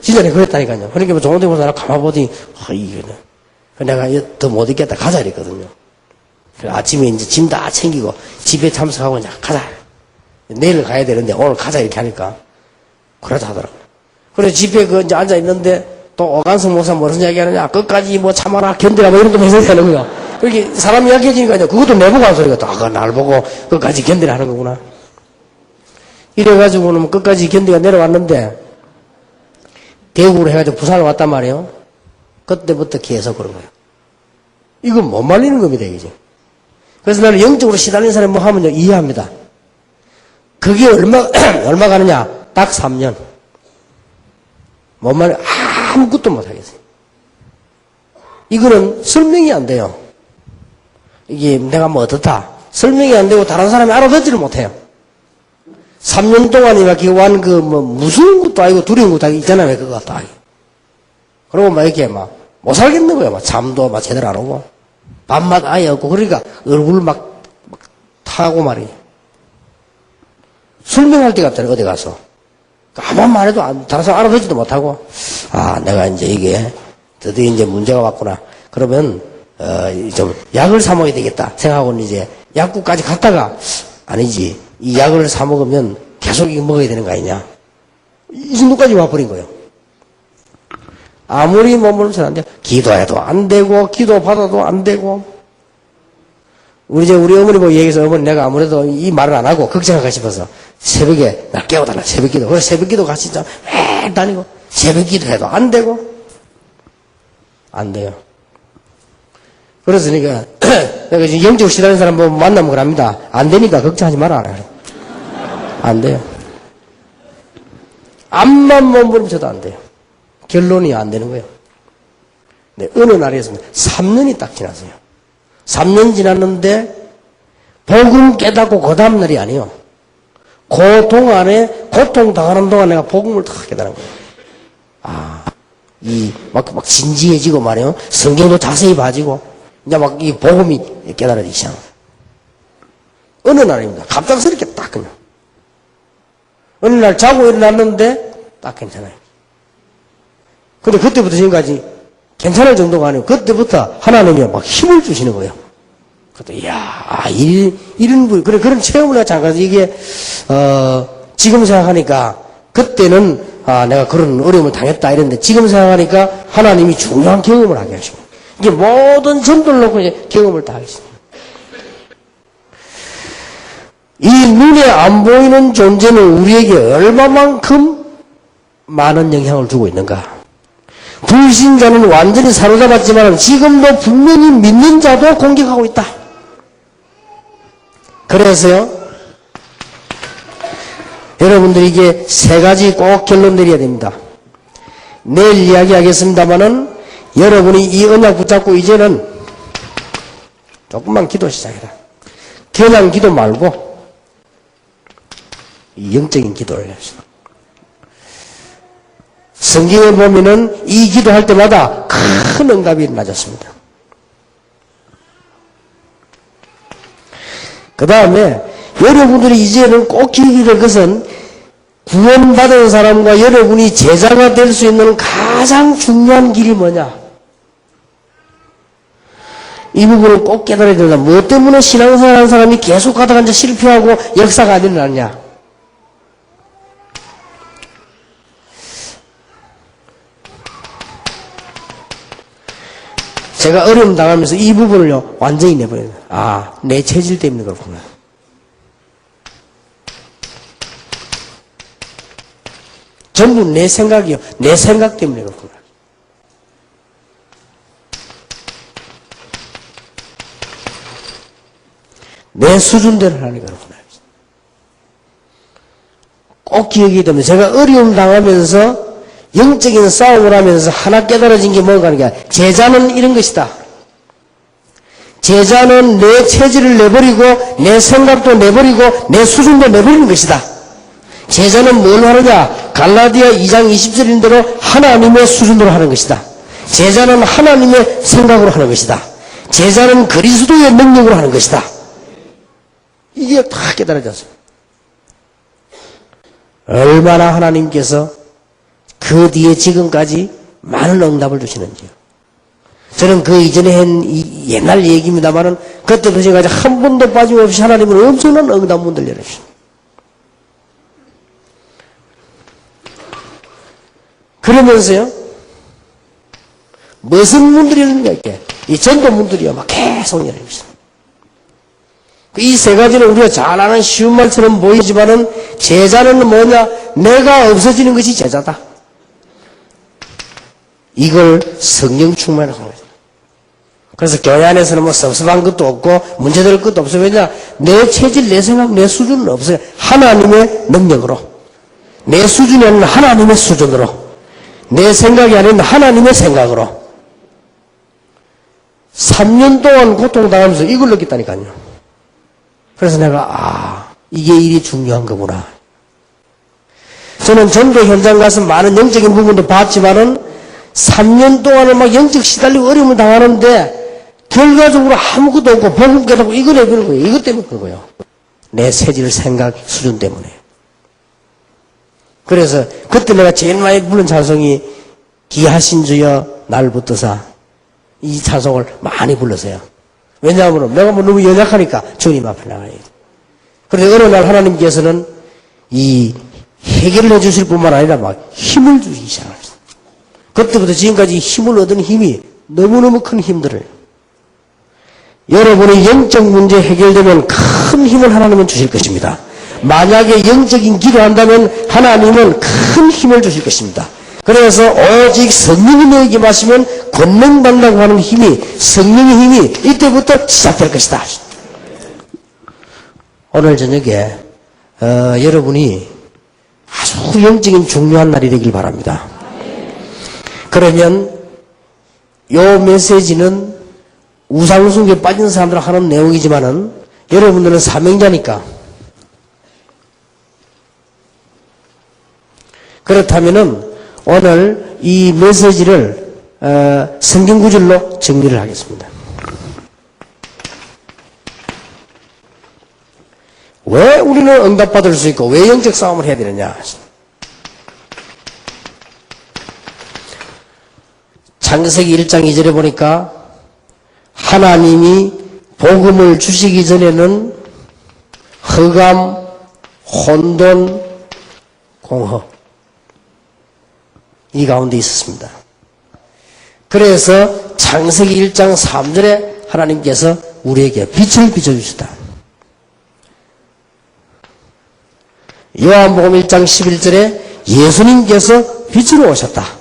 Speaker 1: 진짜 내가 그랬다니까요. 그러니까 조은택 목사가 가만 보더니 이거는 내가 더 못 있겠다 가자 이랬거든요. 아침에 이제 짐 다 챙기고 집에 참석하고 이제 가자. 내일 가야 되는데 오늘 가자 이렇게 하니까 그러다 하더라고요. 그래서 집에 이제 앉아 있는데 또 오간석 목사 무슨 이야기 하느냐, 끝까지 뭐 참아라, 견디라, 뭐 이런 거 해서 되는 거야. 그렇게 사람 이야기해주니까 그것도 내보고 한 소리가 또, 날 보고 끝까지 견디라 하는 거구나. 이래가지고는 끝까지 견디가 내려왔는데, 대구로 해가지고 부산을 왔단 말이에요. 그때부터 계속 그런 거예요. 이건 못 말리는 겁니다, 이게. 그래서 나는 영적으로 시달린 사람이 뭐 하면요, 이해합니다. 그게 얼마 가느냐? 딱 3년. 못 말려, 아무것도 못 하겠어요. 이거는 설명이 안 돼요. 이게 내가 뭐 어떻다. 설명이 안 되고 다른 사람이 알아듣지를 못해요. 3년 동안 이렇게 완 무서운 것도 아니고 두려운 것도 아니고 있잖아요. 그거 딱. 그러고 막 이렇게 못 살겠는 거야. 잠도 제대로 안 오고. 밥맛 아예 없고. 그러니까 얼굴 막 타고 말이에요. 설명할 때 같더라, 어디 가서. 아무만 말해도 다른 사람 알아듣지도 못하고, 내가 이제 이게 드디어 이제 문제가 왔구나. 그러면, 좀 약을 사먹어야 되겠다 생각하고는 이제 약국까지 갔다가, 아니지. 이 약을 사먹으면 계속 이거 먹어야 되는 거 아니냐. 이 정도까지 와버린 거예요. 아무리 몸부림쳐도 안 돼요. 기도해도 안 되고, 기도 받아도 안 되고. 우리 어머니 보고 얘기해서 어머니 내가 아무래도 이 말을 안 하고 걱정할까 싶어서 새벽에 나 깨워달라, 새벽 기도. 그래서 새벽 기도 같이 매 다니고, 새벽 기도 해도 안 되고, 안 돼요. 그래서 내가 지금 영적 시달리는 사람 보면 만나면 그럽니다. 안 되니까 걱정하지 마라. 안 돼요. 암만 몸부림쳐도 안 돼요. 결론이 안 되는 거예요. 네, 어느 날이었습니다. 3년이 딱 지났어요. 3년 지났는데 복음 깨닫고 그 다음 날이 아니에요. 그 동안에 고통 당하는 동안 내가 복음을 딱 깨달은 거예요. 막 진지해지고 말이에요. 성경도 자세히 봐지고 이제 막 이 복음이 깨달아지기 시작해요. 어느 날입니다. 갑작스럽게 딱 그냥. 어느 날 자고 일어났는데 딱 괜찮아요. 근데 그때부터 지금까지 괜찮을 정도가 아니고 그때부터 하나님이 막 힘을 주시는 거예요. 그때 이런 분 그런 체험을 내가 잠깐 이게 지금 생각하니까 그때는 내가 그런 어려움을 당했다 이랬는데 지금 생각하니까 하나님이 중요한 경험을 하게 하시고 이게 모든 점들을 놓고 이제 경험을 다 하겠습니다. 이 눈에 안 보이는 존재는 우리에게 얼마만큼 많은 영향을 주고 있는가. 불신자는 완전히 사로잡았지만 지금도 분명히 믿는 자도 공격하고 있다. 그래서요, 여러분들이 이게 세 가지 꼭 결론 내려야 됩니다. 내일 이야기하겠습니다만은 여러분이 이 언약 붙잡고 이제는 조금만 기도 시작해라. 그냥 기도 말고 영적인 기도를 합시다. 성경에 보면은 이 기도할 때마다 큰 응답이 일어나졌습니다. 그 다음에 여러분들이 이제는 꼭 기억해야 될 것은 구원받은 사람과 여러분이 제자가 될 수 있는 가장 중요한 길이 뭐냐? 이 부분을 꼭 깨달아야 된다. 무엇 때문에 신앙생활하는 사람이 계속 가다가 이제 실패하고 역사가 안 일어나냐? 제가 어려움 당하면서 이 부분을요, 완전히 내버려요. 내 체질 때문에 그렇구나. 전부 내 생각이요. 내 생각 때문에 그렇구나. 내 수준대로 하니까 그렇구나. 꼭 기억해야 됩니다. 제가 어려움 당하면서 영적인 싸움을 하면서 하나 깨달아진 게 뭔가 하는 게 제자는 이런 것이다. 제자는 내 체질을 내버리고 내 생각도 내버리고 내 수준도 내버리는 것이다. 제자는 뭘 하느냐? 갈라디아 2장 20절인 대로 하나님의 수준으로 하는 것이다. 제자는 하나님의 생각으로 하는 것이다. 제자는 그리스도의 능력으로 하는 것이다. 이게 다 깨달아졌어요. 얼마나 하나님께서 그 뒤에 지금까지 많은 응답을 주시는지요. 저는 그 이전에 한 옛날 얘기입니다만은 그때부터 지금까지 한 번도 빠짐없이 하나님은 엄청난 응답문들 열어주십니다. 그러면서요, 무슨 문들이 열립니까? 이렇게 이 전도 문들이요, 막 계속 열립니다. 이 세 가지는 우리가 잘 아는 쉬운 말처럼 보이지만은 제자는 뭐냐? 내가 없어지는 것이 제자다. 이걸 성령 충만을 하는 거죠. 그래서 교회 안에서는 뭐 섭섭한 것도 없고 문제될 것도 없어요. 왜냐? 내 체질, 내 생각, 내 수준은 없어요. 하나님의 능력으로. 내 수준이 아닌 하나님의 수준으로. 내 생각이 아닌 하나님의 생각으로. 3년 동안 고통당하면서 이걸 느꼈다니까요. 그래서 내가 이게 일이 중요한 거구나. 저는 전도 현장 가서 많은 영적인 부분도 봤지만은 3년 동안을 막 영적 시달리고 어려움을 당하는데 결과적으로 아무것도 없고 복음 깨닫고 이거 내버리는 거예요. 이것 때문에 그런 거예요. 내 체질, 생각, 수준 때문에. 그래서 그때 내가 제일 많이 부른 찬송이 기하신 주여 날 붙드사, 이 찬송을 많이 불렀어요. 왜냐하면 내가 뭐 너무 연약하니까 주님 앞에 나가야 돼. 그런데 어느 날 하나님께서는 이 해결을 해주실 뿐만 아니라 막 힘을 주시기 시작합니다. 그때부터 지금까지 힘을 얻은 힘이 너무너무 큰 힘들어요. 여러분의 영적 문제 해결되면 큰 힘을 하나님은 주실 것입니다. 만약에 영적인 기도한다면 하나님은 큰 힘을 주실 것입니다. 그래서 오직 성령이 너에게 마시면 권능받는다고 하는 힘이, 성령의 힘이 이때부터 시작될 것이다. 오늘 저녁에 여러분이 아주 영적인 중요한 날이 되길 바랍니다. 그러면 이 메시지는 우상숭배에 빠진 사람들 하는 내용이지만은 여러분들은 사명자니까, 그렇다면은 오늘 이 메시지를 성경 구절로 정리를 하겠습니다. 왜 우리는 응답받을 수 있고 왜 영적 싸움을 해야 되느냐? 창세기 1장 2절에 보니까 하나님이 복음을 주시기 전에는 흑암, 혼돈, 공허 이 가운데 있었습니다. 그래서 창세기 1장 3절에 하나님께서 우리에게 빛을 비춰주셨다. 요한복음 1장 11절에 예수님께서 빛으로 오셨다.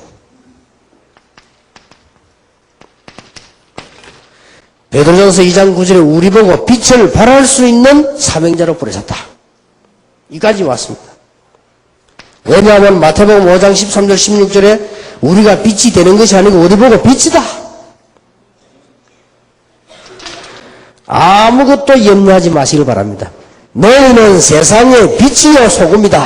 Speaker 1: 베드로전서 2장 9절에 우리 보고 빛을 발할 수 있는 사명자로 부르셨다. 이까지 왔습니다. 왜냐하면 마태복음 5장 13절 16절에 우리가 빛이 되는 것이 아니고 우리 보고 빛이다. 아무것도 염려하지 마시길 바랍니다. 너희는 세상의 빛이요 소금이다.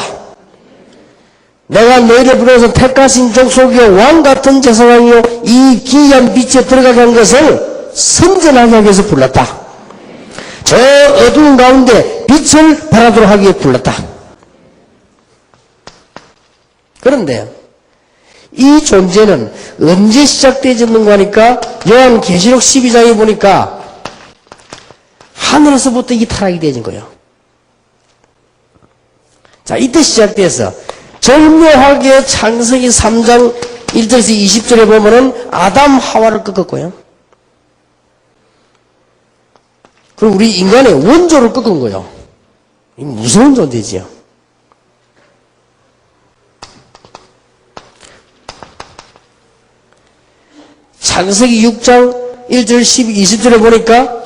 Speaker 1: 내가 너희를 불러서 택하신 족속이요 왕같은 제사장이요 이 기이한 빛에 들어가게 한 것을 선전하게 하기 위해서 불렀다. 저 어두운 가운데 빛을 발하도록 하기 위해 불렀다. 그런데 이 존재는 언제 시작되어졌는가 하니까 요한계시록 12장에 보니까 하늘에서부터 이 타락이 되어진 거예요. 자, 이때 시작돼서 절묘하게 창세기 3장 1절에서 20절에 보면은 아담 하와를 꺾었고요. 그리고 우리 인간의 원조를 꺾은 거예요. 이 무서운 존재지요. 창세기 6장 1절 20절에 보니까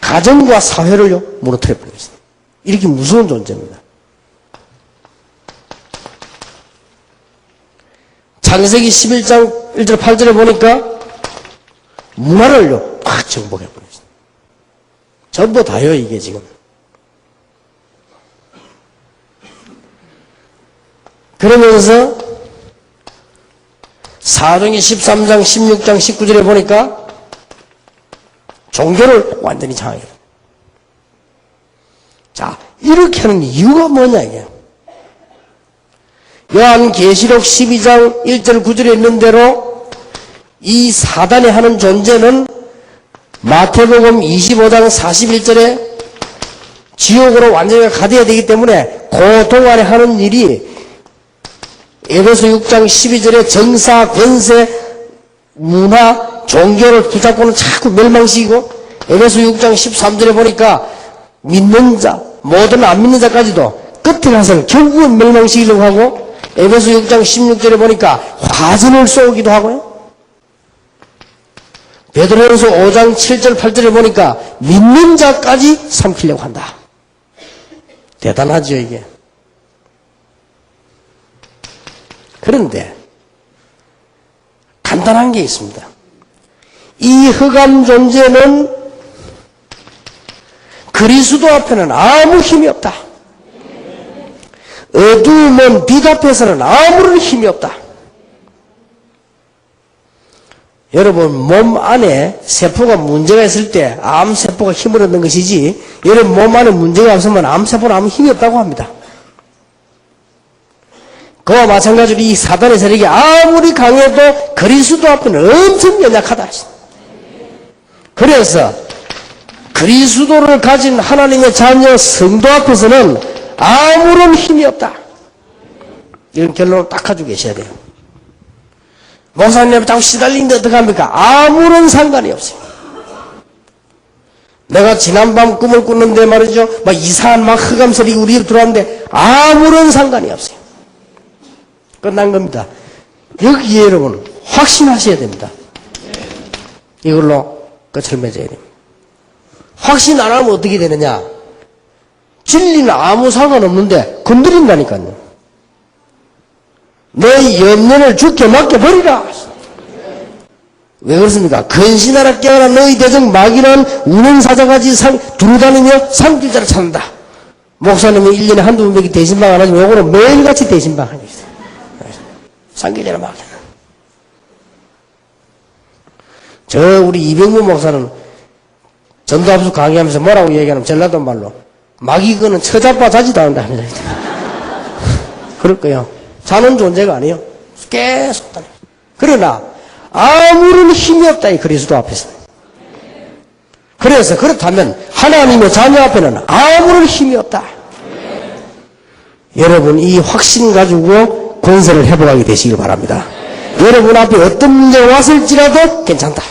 Speaker 1: 가정과 사회를요 무너뜨려 버리고 있습니다. 이렇게 무서운 존재입니다. 창세기 11장 1절 8절에 보니까 문화를요 팍 정복해 버렸습니다. 전부 다요 이게 지금. 그러면서 사도행전 13장 16장 19절에 보니까 종교를 완전히 장악해요. 자, 이렇게 하는 이유가 뭐냐 이게. 요한계시록 12장 1절 9절에 있는 대로 이 사단이 하는 존재는 마태복음 25장 41절에 지옥으로 완전히 가둬야 되기 때문에 그 동안에 하는 일이 에베소 6장 12절에 정사, 권세, 문화, 종교를 붙잡고는 자꾸 멸망시키고 에베소 6장 13절에 보니까 믿는 자, 모든 안 믿는 자까지도 끝에 가서는 결국은 멸망시키려고 하고 에베소 6장 16절에 보니까 화전을 쏘기도 하고요. 베드로전서 5장 7절 8절에 보니까 믿는 자까지 삼키려고 한다. 대단하죠 이게. 그런데 간단한 게 있습니다. 이 흑암 존재는 그리스도 앞에는 아무 힘이 없다. 어두움은 빛 앞에서는 아무런 힘이 없다. 여러분 몸 안에 세포가 문제가 있을 때 암세포가 힘을 얻는 것이지 여러분 몸 안에 문제가 없으면 암세포는 아무 힘이 없다고 합니다. 그와 마찬가지로 이 사단의 세력이 아무리 강해도 그리스도 앞에는 엄청 연약하다. 그래서 그리스도를 가진 하나님의 자녀 성도 앞에서는 아무런 힘이 없다. 이런 결론을 딱 가지고 계셔야 돼요. 목사님 자꾸 시달리는데 어떡합니까? 아무런 상관이 없어요. 내가 지난밤 꿈을 꾸는데 말이죠. 막 이상한 막 흑암 소리가 우리로 들어왔는데 아무런 상관이 없어요. 끝난 겁니다. 여기에 여러분 확신하셔야 됩니다. 이걸로 끝을 맺어야 됩니다. 확신 안 하면 어떻게 되느냐? 진리는 아무 상관없는데 건드린다니까요. 너의 염려를 죽게 맡겨버리라. 왜 그렇습니까? 근신하라 깨어라 너희 대적 마귀는 운행사자같이 두루다니며 산길자를 찾는다. 목사님은 1년에 한두 번밖에 대신방 안 하지만 요거는 매일같이 대신방 하고 있어요. 산길자를 마귀. 우리 이병무 목사는 전도합수 강의하면서 뭐라고 얘기하냐면 전라도 말로 마귀거는 처자빠 자지도 않는다 합니다. 그럴 거예요. 자는 존재가 아니에요. 계속 다녀요. 그러나 아무런 힘이 없다 이 그리스도 앞에서. 그래서 그렇다면 하나님의 자녀 앞에는 아무런 힘이 없다. 여러분 이 확신 가지고 권세를 회복하게 되시길 바랍니다. 여러분 앞에 어떤 문제가 왔을지라도 괜찮다.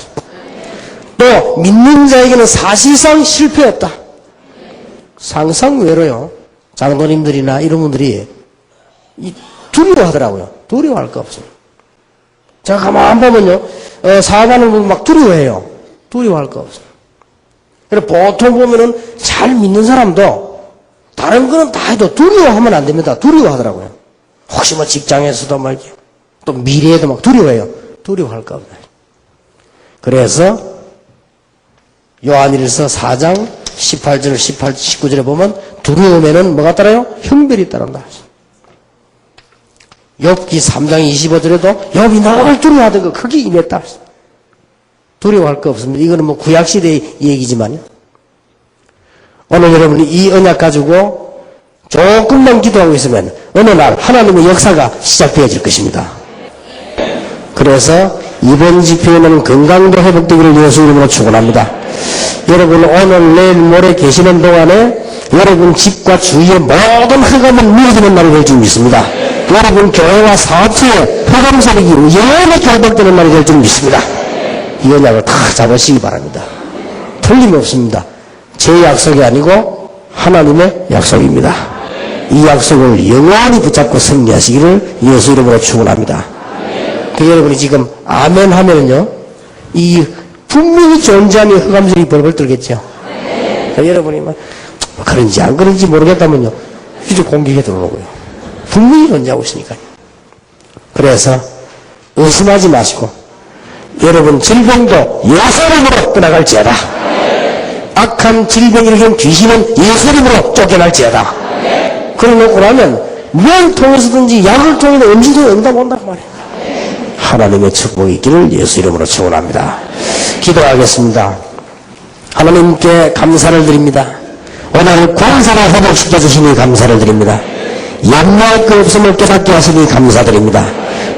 Speaker 1: 또 믿는 자에게는 사실상 실패 없다. 상상외로요. 장로님들이나 이런 분들이 두려워하더라고요. 두려워할 거 없어요. 제가 가만 보면요. 사업하는 분 막 두려워해요. 두려워할 거 없어요. 그래서 보통 보면은 잘 믿는 사람도 다른 거는 다 해도 두려워하면 안 됩니다. 두려워하더라고요. 혹시 뭐 직장에서도 막 또 미래에도 막 두려워해요. 두려워할 거 없어요. 그래서 요한일서 4장 18절, 19절에 보면 두려움에는 뭐가 따라요? 형별이 따른다. 욥기 3장 25절에도 욥이 늘 두려워하던 거 크게 임했다. 두려워할 거 없습니다. 이거는 뭐 구약시대의 얘기지만요. 오늘 여러분이 이 언약 가지고 조금만 기도하고 있으면 어느 날 하나님의 역사가 시작되어질 것입니다. 그래서 이번 집회에는 건강도 회복되기를 예수 이름으로 축원합니다. 여러분 오늘 내일 모레 계시는 동안에 여러분 집과 주위의 모든 흑암은 무너지는 날이 될 줄 믿습니다. 여러분 교회와 사업체에 흑암 세력이 영원히 결박되는 날이 될 줄 믿습니다. 이 언약을 다 잡으시기 바랍니다. 틀림없습니다. 제 약속이 아니고 하나님의 약속입니다. 이 약속을 영원히 붙잡고 승리하시기를 예수 이름으로 축원합니다. 여러분이 지금 아멘 하면은요 이 분명히 존재하는 흑암들이 벌벌 떨겠죠. 여러분이 막 그런지 안 그런지 모르겠다면요 이제 공격에 들어오고요. 분명히 존재하고 있으니까요. 그래서 의심하지 마시고 여러분 질병도 예수 이름으로 떠나갈지어다. 악한 질병 일으키는 귀신은 예수 이름으로 쫓겨날지어다. 그러놓고 나면 뭘 통해서든지 약을 통해서 음식을 응답 온다고 말이에요. 하나님의 축복이 있기를 예수 이름으로 축원합니다. 기도하겠습니다. 하나님께 감사를 드립니다. 오늘 권세를 회복시켜 주시니 감사를 드립니다. 염려할 것 없음을 깨닫게 하시니 감사드립니다.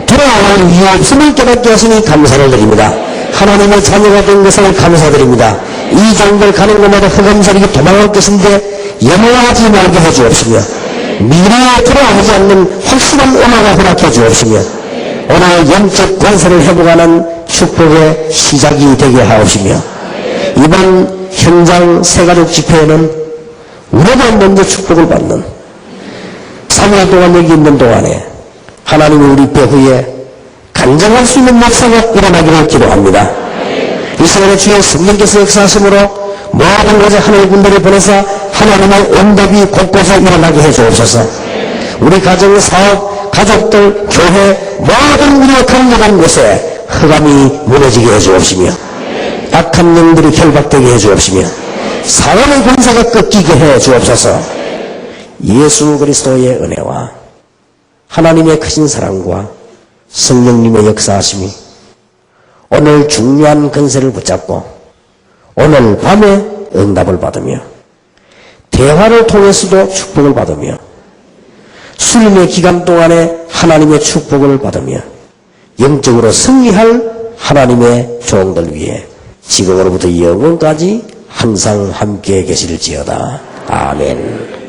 Speaker 1: 돌아올 이유 없음을 깨닫게 하시니 감사를 드립니다. 하나님의 자녀가 된 것을 감사드립니다. 이 장들 가는 곳마다 흑암세력이 도망할 것인데 염려하지 말게 해주옵시며 미래에 돌아오지 않는 확실한 은혜가 허락해 주옵시며 오늘 영적 권세를 회복하는 축복의 시작이 되게 하옵시며 이번 현장 새가족 집회에는 우리가 먼저 축복을 받는 3일 동안 여기 있는 동안에 하나님이 우리 배후에 간증할 수 있는 역사가 일어나기를 기도합니다. 이 시간에 주의 성령께서 역사하심으로 모든 곳에 하나님의 군대를 보내서 하나님의 응답이 곳곳에 일어나게 해주옵소서. 우리 가정, 사업, 가족들, 교회, 모든 우리가 강력한 곳에 흑암이 무너지게 해주옵시며 악한 영들이 결박되게 해주옵시며 사람의 권세가 꺾이게 해주옵소서. 예수 그리스도의 은혜와 하나님의 크신 사랑과 성령님의 역사하심이 오늘 중요한 권세를 붙잡고 오늘 밤에 응답을 받으며 대화를 통해서도 축복을 받으며 수련의 기간 동안에 하나님의 축복을 받으며 영적으로 승리할 하나님의 종들 위해 지금으로부터 영원까지 항상 함께 계실지어다. 아멘.